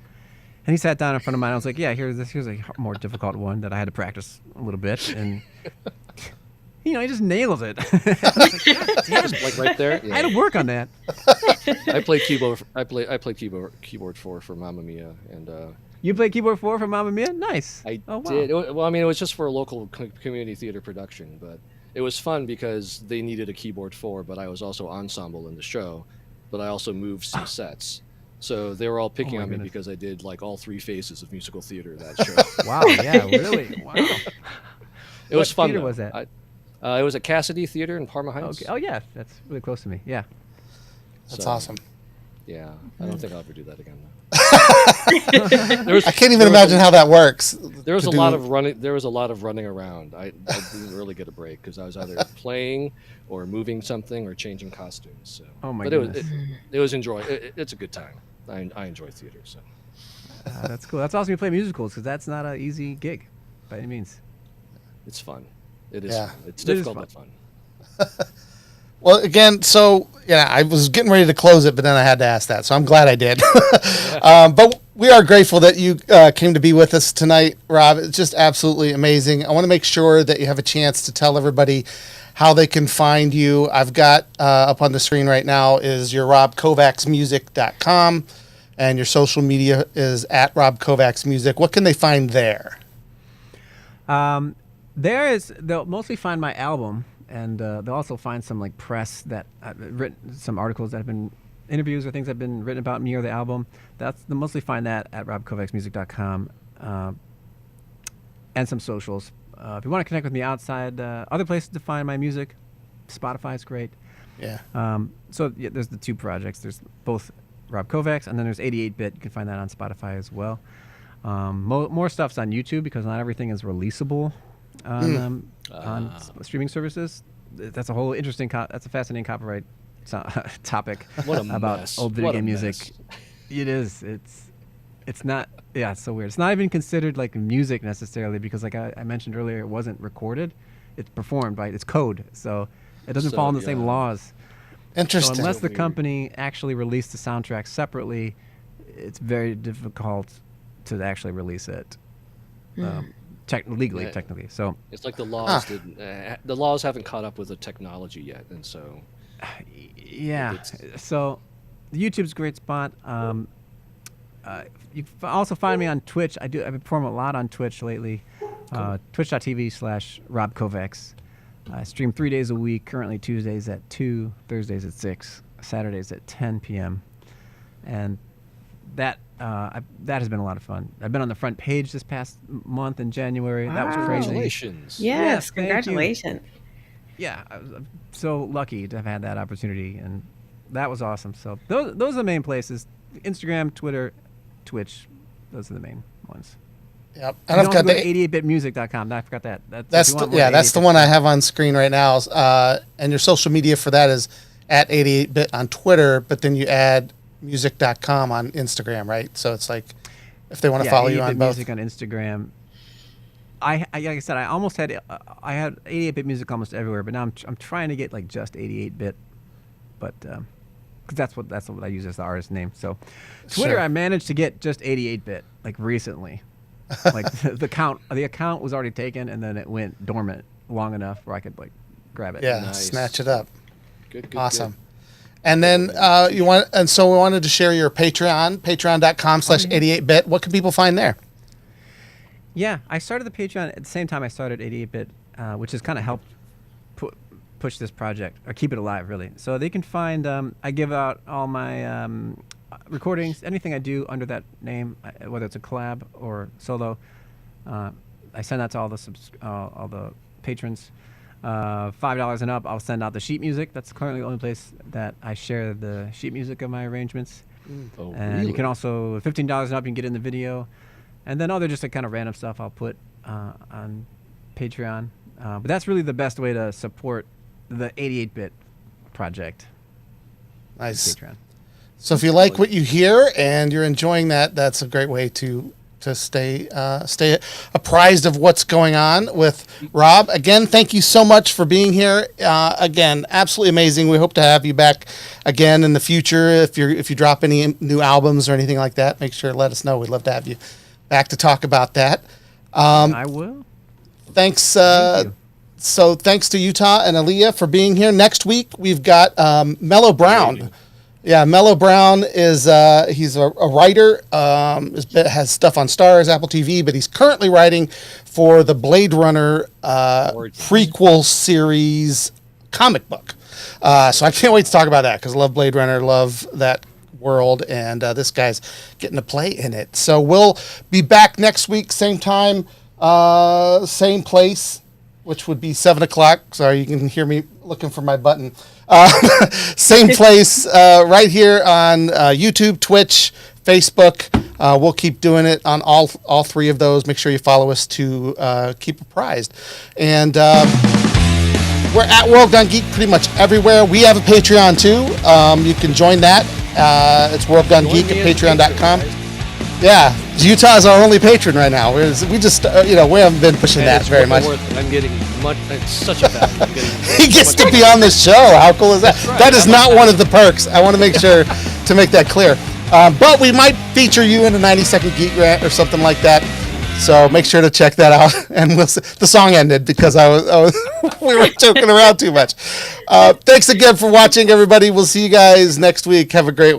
And he sat down in front of mine. I was like, yeah, here's a more difficult one that I had to practice a little bit. And he just nails it. I was like, God damn it. Like right there. I had to work on that. I played keyboard. I played keyboard for Mamma Mia, and You played keyboard 4 for Mamma Mia? Nice. I Oh, wow. did. Well, I mean, it was just for a local community theater production, but it was fun because they needed a keyboard 4, but I was also ensemble in the show, but I also moved some sets. So they were all picking my on me goodness. because I did like all 3 phases of musical theater that show. Wow. Yeah. Really. Wow. It was What fun. theater though. was that? It was at Cassidy Theater in Parma Heights. Okay. Oh yeah, that's really close to me. Yeah. That's So, awesome. Yeah, I don't think I'll ever do that again. I can't even imagine how that works. There was to a do- lot of running. There was a lot of running around. I didn't really get a break because I was either playing or moving something or changing costumes. So. Oh my but goodness. it was enjoyable. It's a good time. I enjoy theater. So That's cool. That's awesome. You play musicals because that's not an easy gig, by any means. it's fun. It is. Yeah. Fun. It's It is difficult fun. but fun. Well, again, so yeah, I was getting ready to close it, but then I had to ask that, so I'm glad I did. But we are grateful that you came to be with us tonight, Rob. It's just absolutely amazing. I want to make sure that you have a chance to tell everybody how they can find you. I've got up on the screen right now is your robkovacsmusic.com, and your social media is at Rob Kovacs Music. What can they find there? They'll mostly find my album, and they'll also find some like press that I've written, some articles that have been interviews or things that have been written about me or the album. They'll mostly find that at robkovacsmusic.com, and some socials. If you want to connect with me outside, other places to find my music, Spotify is great. Yeah. So yeah, there's the 2 projects. There's both Rob Kovacs, and then there's 88-bit. You can find that on Spotify as well. More stuff's on YouTube because not everything is releasable on streaming services. That's a whole interesting. That's a fascinating copyright topic What a about mess. old video What a game music. mess. It is. It's not. Yeah, it's so weird. It's not even considered like music necessarily because, like I mentioned earlier, it wasn't recorded. It's performed by it's code, so it doesn't So, fall in the same yeah. laws. So Interesting. unless the weird. company actually released the soundtrack separately, it's very difficult to actually release it legally, Yeah. technically. So It's like the laws didn't. The laws haven't caught up with the technology yet, and so yeah. It's- So YouTube's a great spot. You can also find me on Twitch. I've been performing a lot on Twitch lately. Twitch.tv/Rob Kovacs. I stream 3 days a week. Currently Tuesdays at 2, Thursdays at 6, Saturdays at 10 p.m. And that has been a lot of fun. I've been on the front page this past month in January. That was Wow. crazy. congratulations. Yes, thank you. congratulations. Yeah, I'm so lucky to have had that opportunity, and that was awesome. So those are the main places: Instagram, Twitter, Twitch. Those are the main ones. Yep. You And I've can got also go the to 88bitmusic.com. I forgot that. That's that's the one I have on screen right now. And your social media for that is at 88bit on Twitter, but then you add music.com on Instagram, right? So it's like if they want to follow you on both. Music on Instagram. like I said, I almost had I had 88-bit music almost everywhere, but now I'm trying to get like just 88-bit, but because that's what I use as the artist name. So Twitter, Sure. I managed to get just 88-bit like recently. Like the account was already taken, and then it went dormant long enough where I could like grab it. Yeah, Nice. snatch it up. Good. Awesome. And then so we wanted to share your patreon.com/88bit. What can people find there? Yeah, I started the Patreon at the same time I started 88-bit, which has kind of helped push this project or keep it alive, really. So they can find. I give out all my recordings, anything I do under that name, whether it's a collab or solo. I send that to all the patrons. $5 and up, I'll send out the sheet music. That's currently the only place that I share the sheet music of my arrangements. Oh, And really? you can also $15 and up, you can get in the video. And then other just like kind of random stuff I'll put on Patreon. But that's really the best way to support the 88-bit project. Nice. Patreon. So if you like what you hear and you're enjoying that, that's a great way to stay apprised of what's going on with Rob. Again, thank you so much for being here. Again, absolutely amazing. We hope to have you back again in the future. If you drop any new albums or anything like that, make sure to let us know. We'd love to have you back to talk about that. I will. Thanks. Thank you. So thanks to Utah and Aaliyah for being here. Next week we've got Mellow Brown. Yeah, Mellow Brown is he's a writer. Has stuff on Stars, Apple TV, but he's currently writing for the Blade Runner prequel series comic book. So I can't wait to talk about that because I love Blade Runner, love that world, and this guy's getting to play in it. So we'll be back next week, same time, same place, which would be 7:00. Sorry, you can hear me looking for my button. Same place, right here on YouTube, Twitch, Facebook. We'll keep doing it on all three of those. Make sure you follow us to keep apprised. And we're at World Gun Geek pretty much everywhere. We have a Patreon too. You can join that. It's World Gun Geek at patreon.com. Yeah, Utah is our only patron right now. We just, we haven't been pushing that very much. I'm getting much. It's such a value. I'm getting He gets to be on the show. How cool is that? right. That is not one of the perks. I want to make sure to make that clear. But we might feature you in a 90-second Geek Rant or something like that. So make sure to check that out. And we'll see. The song ended because I was we were joking around too much. Thanks again for watching, everybody. We'll see you guys next week. Have a great one.